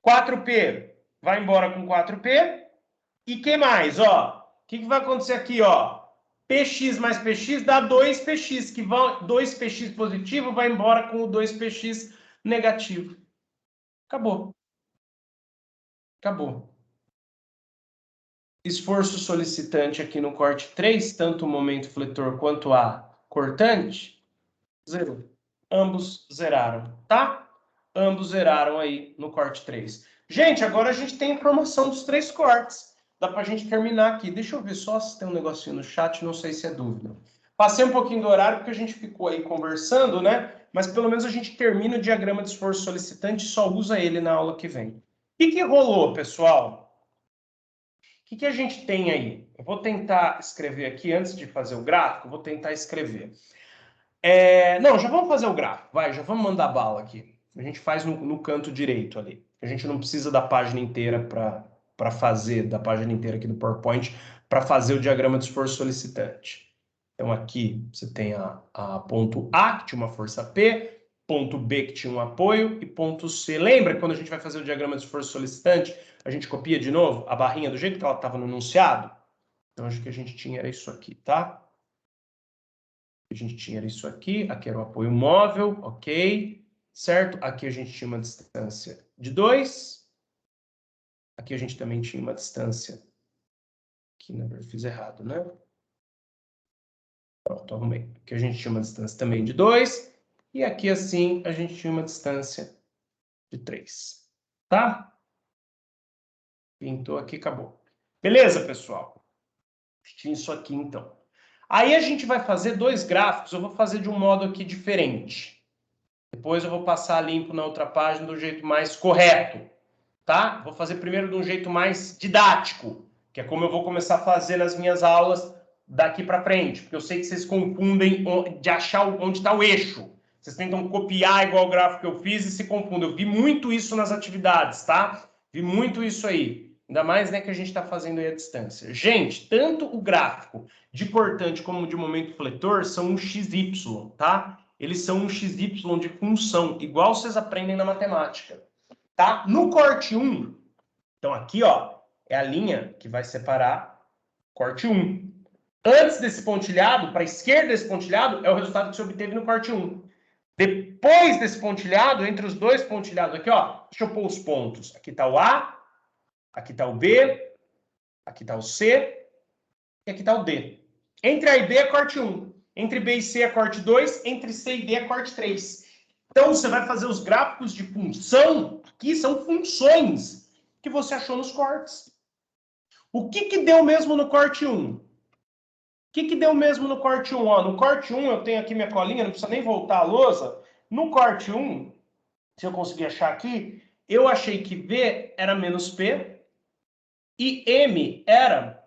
4P vai embora com 4P. E que mais, ó? O que vai acontecer aqui, ó? Px mais Px dá 2Px, que vão 2Px positivo vai embora com o 2Px negativo. Acabou. Acabou. Esforço solicitante aqui no corte 3, tanto o momento fletor quanto a cortante, zerou. Ambos zeraram, tá? Ambos zeraram aí no corte 3. Gente, agora a gente tem informação dos 3 cortes. Dá pra gente terminar aqui. Deixa eu ver só se tem um negocinho no chat, não sei se é dúvida. Passei um pouquinho do horário porque a gente ficou aí conversando, né? Mas pelo menos a gente termina o diagrama de esforço solicitante e só usa ele na aula que vem. O que rolou, pessoal? O que a gente tem aí? Eu vou tentar escrever aqui, antes de fazer o gráfico, vou tentar escrever. Não, já vamos fazer o gráfico, vai, já vamos mandar bala aqui. A gente faz no canto direito ali. A gente não precisa da página inteira para fazer, da página inteira aqui do PowerPoint, para fazer o diagrama de esforço solicitante. Então aqui você tem a ponto A, que tinha uma força P, ponto B, que tinha um apoio, e ponto C. Lembra que quando a gente vai fazer o diagrama de esforço solicitante, a gente copia de novo a barrinha do jeito que ela estava no enunciado? Então acho que a gente tinha era isso aqui, tá? A gente tinha isso aqui era o apoio móvel, ok, certo? Aqui a gente tinha uma distância de 2. Aqui a gente também tinha uma distância, aqui na verdade eu fiz errado, né? Pronto, arrumei. Aqui a gente tinha uma distância também de 2. E aqui assim a gente tinha uma distância de 3. Tá? Pintou aqui, acabou. Beleza, pessoal? Tinha isso aqui então. Aí a gente vai fazer 2 gráficos, eu vou fazer de um modo aqui diferente. Depois eu vou passar limpo na outra página do jeito mais correto, tá? Vou fazer primeiro de um jeito mais didático, que é como eu vou começar a fazer nas minhas aulas daqui para frente, porque eu sei que vocês confundem de achar onde está o eixo. Vocês tentam copiar igual o gráfico que eu fiz e se confundem. Eu vi muito isso nas atividades, tá? Vi muito isso aí. Ainda mais, né, que a gente está fazendo aí a distância. Gente, tanto o gráfico de cortante como de momento fletor são um XY, tá? Eles são um XY de função, igual vocês aprendem na matemática, tá? No corte 1, então aqui, ó, é a linha que vai separar corte 1. Antes desse pontilhado, para a esquerda desse pontilhado, é o resultado que você obteve no corte 1. Depois desse pontilhado, entre os dois pontilhados aqui, ó, deixa eu pôr os pontos. Aqui está o A, aqui está o B, aqui está o C e aqui está o D. Entre A e B é corte 1. Entre B e C é corte 2. Entre C e D é corte 3. Então, você vai fazer os gráficos de função, que são funções que você achou nos cortes. O que deu mesmo no corte 1? O que deu mesmo no corte 1? Ó, no corte 1, eu tenho aqui minha colinha, não precisa nem voltar a lousa. No corte 1, se eu conseguir achar aqui, eu achei que V era menos P e M era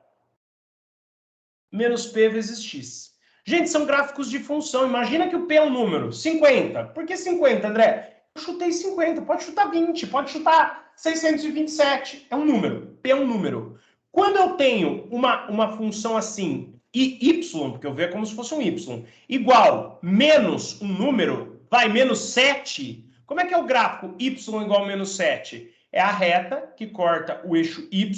menos P vezes X. Gente, são gráficos de função. Imagina que o P é um número, 50. Por que 50, André? Eu chutei 50, pode chutar 20, pode chutar 627. É um número, P é um número. Quando eu tenho uma função assim, e y, porque eu vejo como se fosse um y, igual menos um número, vai menos 7, como é que é o gráfico y igual a menos 7? É a reta que corta o eixo y,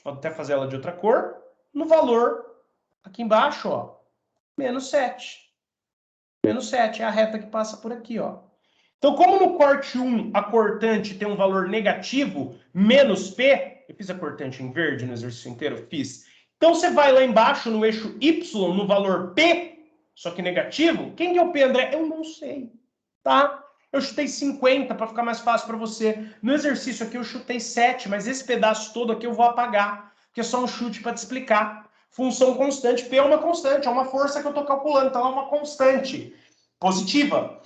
pode até fazer ela de outra cor, no valor aqui embaixo, ó, menos 7. Menos 7 é a reta que passa por aqui, ó. Então, como no corte 1 a cortante tem um valor negativo, menos P, eu fiz a cortante em verde no exercício inteiro? Fiz. Então, você vai lá embaixo no eixo Y, no valor P, só que negativo. Quem que é o P, André? Eu não sei, tá? Eu chutei 50 para ficar mais fácil para você. No exercício aqui eu chutei 7, mas esse pedaço todo aqui eu vou apagar, porque é só um chute para te explicar. Função constante, P é uma constante, é uma força que eu estou calculando, então é uma constante positiva.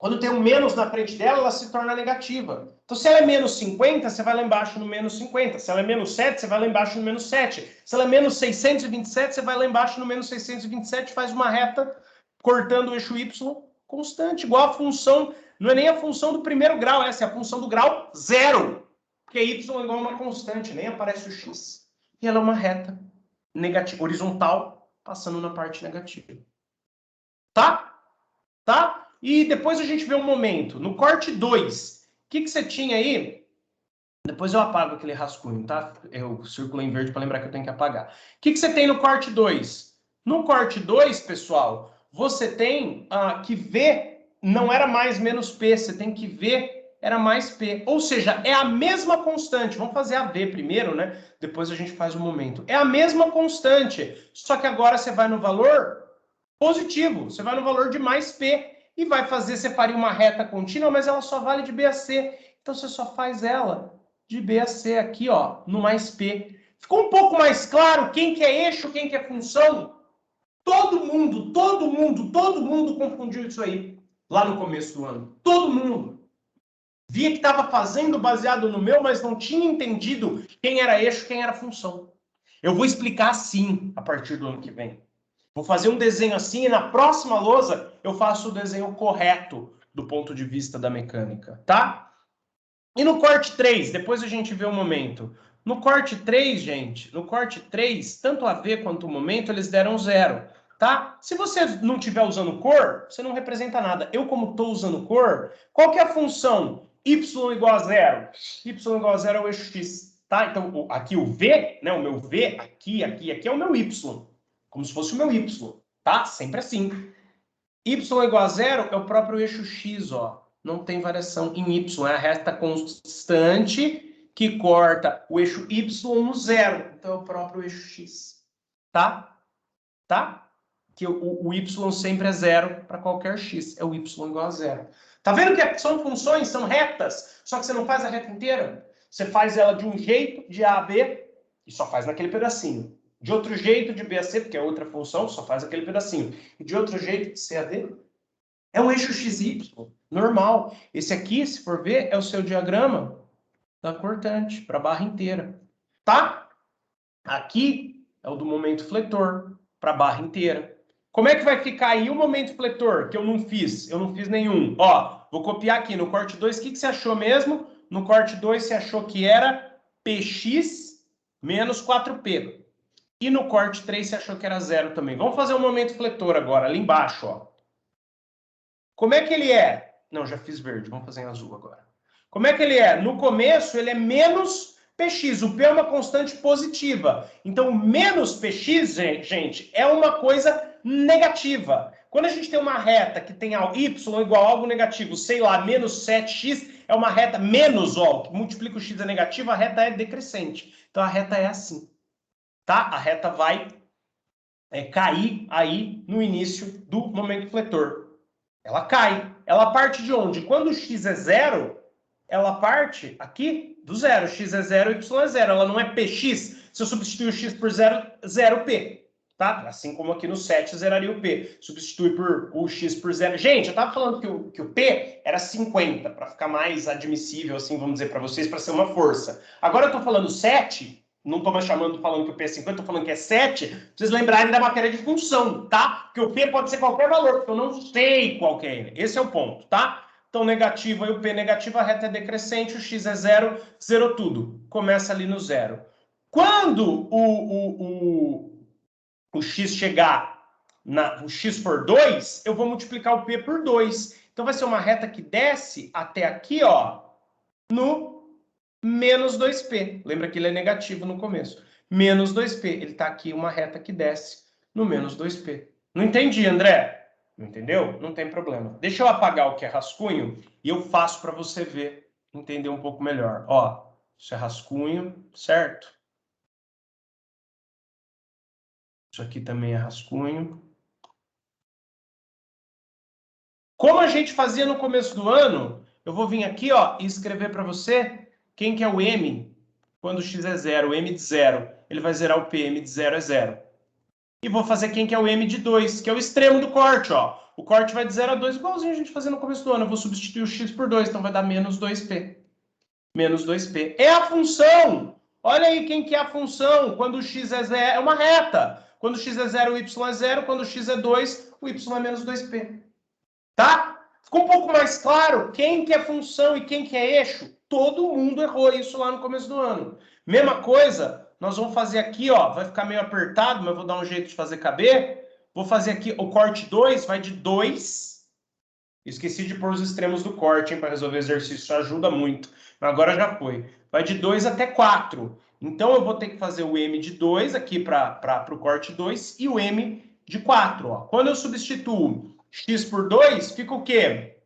Quando tem um menos na frente dela, ela se torna negativa. Então, se ela é menos 50, você vai lá embaixo no menos 50. Se ela é menos 7, você vai lá embaixo no menos 7. Se ela é menos 627, você vai lá embaixo no menos 627 e faz uma reta cortando o eixo Y constante, igual a função, não é nem a função do primeiro grau, essa é a função do grau 0. Porque Y é igual a uma constante, nem aparece o X. E ela é uma reta negativa, horizontal, passando na parte negativa. Tá? Tá? E depois a gente vê um momento. No corte 2, o que você tinha aí? Depois eu apago aquele rascunho, tá? Eu circulei em verde para lembrar que eu tenho que apagar. O que você tem no corte 2? No corte 2, pessoal, você tem que V não era mais menos P, você tem que V era mais P. Ou seja, é a mesma constante. Vamos fazer a V primeiro, né? Depois a gente faz o momento. É a mesma constante, só que agora você vai no valor positivo. Você vai no valor de mais P e vai fazer, você faria uma reta contínua, mas ela só vale de B a C. Então você só faz ela de B a C aqui, ó, no mais P. Ficou um pouco mais claro quem que é eixo, quem que é função? Todo mundo confundiu isso aí lá no começo do ano. Todo mundo. Via que estava fazendo baseado no meu, mas não tinha entendido quem era eixo, quem era função. Eu vou explicar assim a partir do ano que vem. Vou fazer um desenho assim e na próxima lousa eu faço o desenho correto do ponto de vista da mecânica, tá? E no corte 3, depois a gente vê o momento. No corte 3, gente, no corte 3, tanto a V quanto o momento, eles deram 0, tá? Se você não estiver usando cor, você não representa nada. Eu, como estou usando cor, qual que é a função? Y igual a 0. Y igual a 0 é o eixo X, tá? Então, aqui o V, né, o meu V, aqui é o meu Y. Como se fosse o meu Y, tá? Sempre assim. Y igual a 0 é o próprio eixo X, ó. Não tem variação em Y, é a reta constante que corta o eixo Y no 0. Então é o próprio eixo X, tá? Tá? Que o Y sempre é 0 para qualquer X. É o Y igual a 0. Tá vendo que são funções, são retas, só que você não faz a reta inteira? Você faz ela de um jeito, de A a B, e só faz naquele pedacinho. De outro jeito, de B a C, porque é outra função, só faz aquele pedacinho. E de outro jeito, de C a D. É um eixo XY, normal. Esse aqui, se for ver, é o seu diagrama da cortante, para a barra inteira. Tá? Aqui é o do momento fletor, para a barra inteira. Como é que vai ficar aí o momento fletor, que eu não fiz? Eu não fiz nenhum. Ó, vou copiar aqui no corte 2. O que você achou mesmo? No corte 2, você achou que era PX menos 4P. E no corte 3 você achou que era 0 também. Vamos fazer o momento fletor agora, ali embaixo, ó. Como é que ele é? Não, já fiz verde, vamos fazer em azul agora. Como é que ele é? No começo ele é menos PX, o P é uma constante positiva. Então, menos PX, gente, é uma coisa negativa. Quando a gente tem uma reta que tem Y igual a algo negativo, sei lá, menos 7x, é uma reta menos, ó, que multiplica o x é negativo, a reta é decrescente. Então, a reta é assim. Tá? A reta vai cair aí no início do momento fletor. Ela cai. Ela parte de onde? Quando o x é 0, ela parte aqui do 0. X é 0, y é 0. Ela não é px. Se eu substituir o x por 0, 0p. Tá? Assim como aqui no 7 zeraria o p. Substitui por o x por 0. Gente, eu estava falando que o p era 50, para ficar mais admissível, assim, vamos dizer para vocês, para ser uma força. Agora eu estou falando 7... Não estou mais falando que o P é 50, estou falando que é 7, para vocês lembrarem da matéria de função, tá? Porque o P pode ser qualquer valor, porque eu não sei qual que é ele. Esse é o ponto, tá? Então, negativo aí o P negativo, a reta é decrescente, o X é 0, zerou tudo. Começa ali no 0. Quando o X chegar, o X for 2, eu vou multiplicar o P por 2. Então, vai ser uma reta que desce até aqui, ó, no menos 2P. Lembra que ele é negativo no começo. Menos 2P. Ele está aqui uma reta que desce no menos 2P. Não entendi, André? Não entendeu? Não tem problema. Deixa eu apagar o que é rascunho e eu faço para você ver, entender um pouco melhor. Ó, isso é rascunho, certo? Isso aqui também é rascunho. Como a gente fazia no começo do ano, eu vou vir aqui, ó, e escrever para você quem que é o M quando x é 0, o M de 0. Ele vai zerar o P, M de 0 é 0. E vou fazer quem que é o M de 2, que é o extremo do corte, ó. O corte vai de 0 a 2, igualzinho a gente fazia no começo do ano. Eu vou substituir o x por 2, então vai dar menos 2p. Menos 2p. É a função! Olha aí quem que é a função. Quando o x é 0, é uma reta. Quando o x é 0, o y é 0. Quando o x é 2, o y é menos 2p. Tá? Ficou um pouco mais claro quem que é função e quem que é eixo? Todo mundo errou isso lá no começo do ano. Mesma coisa, nós vamos fazer aqui, ó, vai ficar meio apertado, mas eu vou dar um jeito de fazer caber. Vou fazer aqui o corte 2, vai de 2. Esqueci de pôr os extremos do corte, hein, para resolver exercício, isso ajuda muito. Mas agora já foi. Vai de 2 até 4. Então eu vou ter que fazer o m de 2 aqui para o corte 2 e o m de 4. Ó. Quando eu substituo x por 2, fica o quê?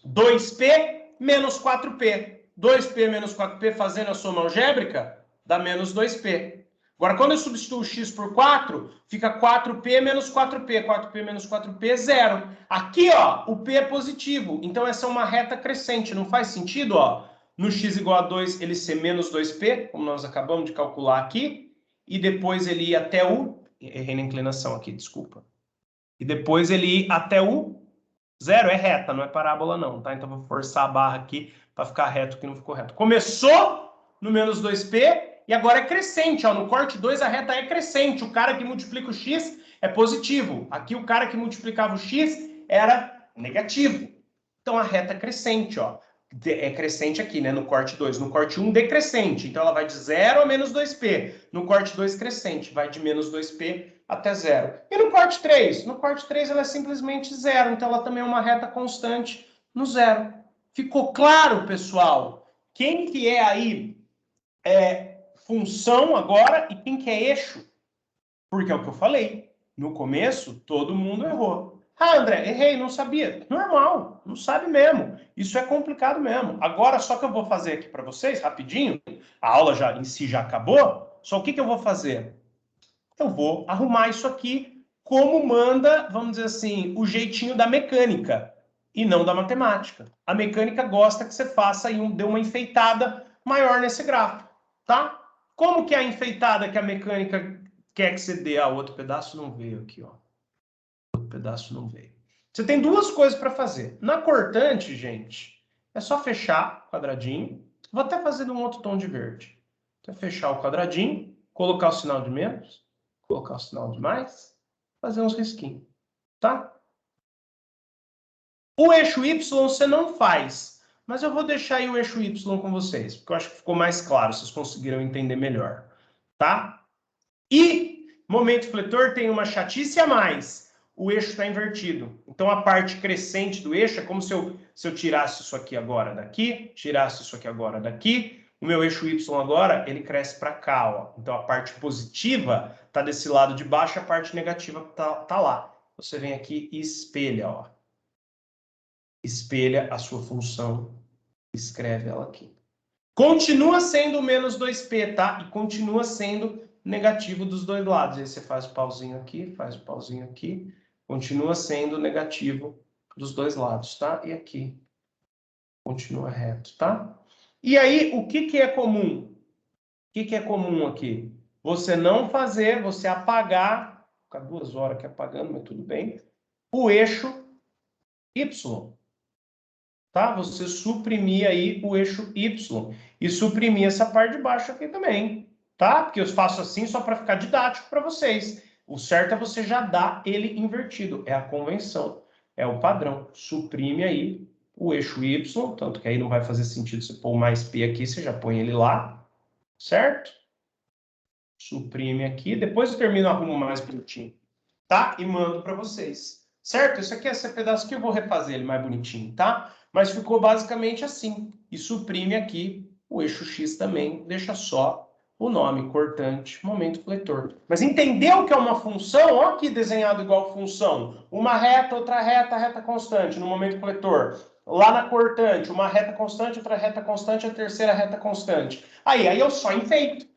2p menos 4p. 2p menos 4p fazendo a soma algébrica dá menos 2p. Agora, quando eu substituo x por 4, fica 4p menos 4p. 4p menos 4p, 0. Aqui, ó, o p é positivo. Então, essa é uma reta crescente. Não faz sentido, ó, no x igual a 2 ele ser menos 2p, como nós acabamos de calcular aqui, e depois ele ir até o... Errei na inclinação aqui, desculpa. E depois ele ir até o 0, é reta, não é parábola não, tá? Então vou forçar a barra aqui para ficar reto, que não ficou reto. Começou no menos 2p e agora é crescente, ó. No corte 2 a reta é crescente. O cara que multiplica o x é positivo. Aqui o cara que multiplicava o x era negativo. Então a reta é crescente, ó. É crescente aqui, né? No corte 2. No corte 1, decrescente. Então ela vai de 0 a menos 2p. No corte 2, crescente. Vai de menos 2p até 0. E no corte 3? No corte 3 ela é simplesmente 0. Então ela também é uma reta constante no 0. Ficou claro, pessoal? Quem que é aí função agora e quem que é eixo? Porque é o que eu falei. No começo, todo mundo errou. Ah, André, errei, não sabia. Normal, não sabe mesmo. Isso é complicado mesmo. Agora, só que eu vou fazer aqui para vocês, rapidinho, a aula já em si já acabou, só o que eu vou fazer? Eu vou arrumar isso aqui como manda, vamos dizer assim, o jeitinho da mecânica e não da matemática. A mecânica gosta que você faça aí dê uma enfeitada maior nesse gráfico, tá? Como que é a enfeitada que a mecânica quer que você dê? Ah, o outro pedaço não veio aqui, ó. O outro pedaço não veio. Você tem duas coisas para fazer. Na cortante, gente, é só fechar o quadradinho. Vou até fazer num outro tom de verde. Então, fechar o quadradinho, colocar o sinal de menos, colocar o sinal de mais, fazer uns risquinhos, tá? O eixo Y você não faz, mas eu vou deixar aí o eixo Y com vocês, porque eu acho que ficou mais claro, vocês conseguiram entender melhor, tá? E momento fletor tem uma chatice a mais. O eixo está invertido. Então, a parte crescente do eixo é como se eu tirasse isso aqui agora daqui, tirasse isso aqui agora daqui. O meu eixo Y agora, ele cresce para cá, ó. Então, a parte positiva está desse lado de baixo, a parte negativa tá lá. Você vem aqui e espelha, ó. Espelha a sua função, escreve ela aqui. Continua sendo menos 2p, tá? E continua sendo negativo dos dois lados. Aí você faz o pauzinho aqui, faz o pauzinho aqui. Continua sendo negativo dos dois lados, tá? E aqui. Continua reto, tá? E aí, o que é comum? O que é comum aqui? Você não fazer, você apagar, ficar 2 horas aqui apagando, mas tudo bem, o eixo Y. Tá? Você suprimir aí o eixo Y e suprimir essa parte de baixo aqui também, tá? Porque eu faço assim só para ficar didático para vocês. O certo é você já dar ele invertido, é a convenção, é o padrão. Suprime aí o eixo Y, tanto que aí não vai fazer sentido você pôr mais P aqui, você já põe ele lá, certo? Suprime aqui, depois eu termino, arrumo mais bonitinho, tá? E mando para vocês, certo? Esse aqui é esse pedaço que eu vou refazer ele mais bonitinho, tá? Mas ficou basicamente assim. E suprime aqui o eixo X também, deixa só o nome, cortante, momento fletor. Mas entendeu que é uma função? Olha aqui desenhado igual função. Uma reta, outra reta, reta constante no momento fletor. Lá na cortante, uma reta constante, outra reta constante, a terceira reta constante. Aí eu só enfeito.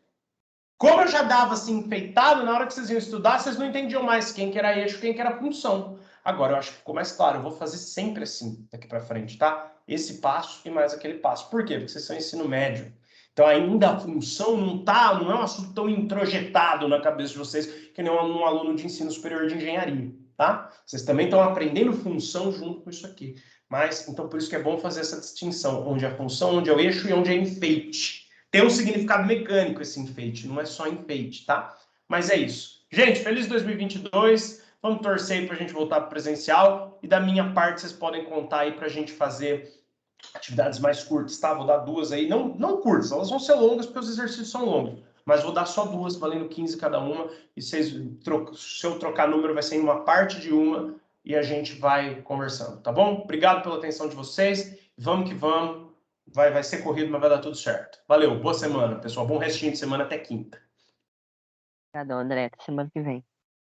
Como eu já dava assim enfeitado, na hora que vocês iam estudar, vocês não entendiam mais quem que era eixo, quem que era função. Agora eu acho que ficou mais claro, eu vou fazer sempre assim, daqui para frente, tá? Esse passo e mais aquele passo. Por quê? Porque vocês são ensino médio. Então ainda a função não é um assunto tão introjetado na cabeça de vocês que nem um aluno de ensino superior de engenharia. tá? Vocês também estão aprendendo função junto com isso aqui. Mas, então, por isso que é bom fazer essa distinção, onde é a função, onde é o eixo e onde é enfeite. Tem um significado mecânico esse enfeite, não é só enfeite, tá? Mas é isso. Gente, feliz 2022. Vamos torcer aí para a gente voltar para o presencial. E da minha parte, vocês podem contar aí para a gente fazer atividades mais curtas, tá? Vou dar 2 aí, não curtas, elas vão ser longas porque os exercícios são longos, mas vou dar só 2, valendo 15 cada uma, e se eu trocar número, vai ser em uma parte de uma, e a gente vai conversando, tá bom? Obrigado pela atenção de vocês, vamos que vamos, vai ser corrido, mas vai dar tudo certo. Valeu, boa semana, pessoal, bom restinho de semana até quinta. Obrigado, André. Até semana que vem.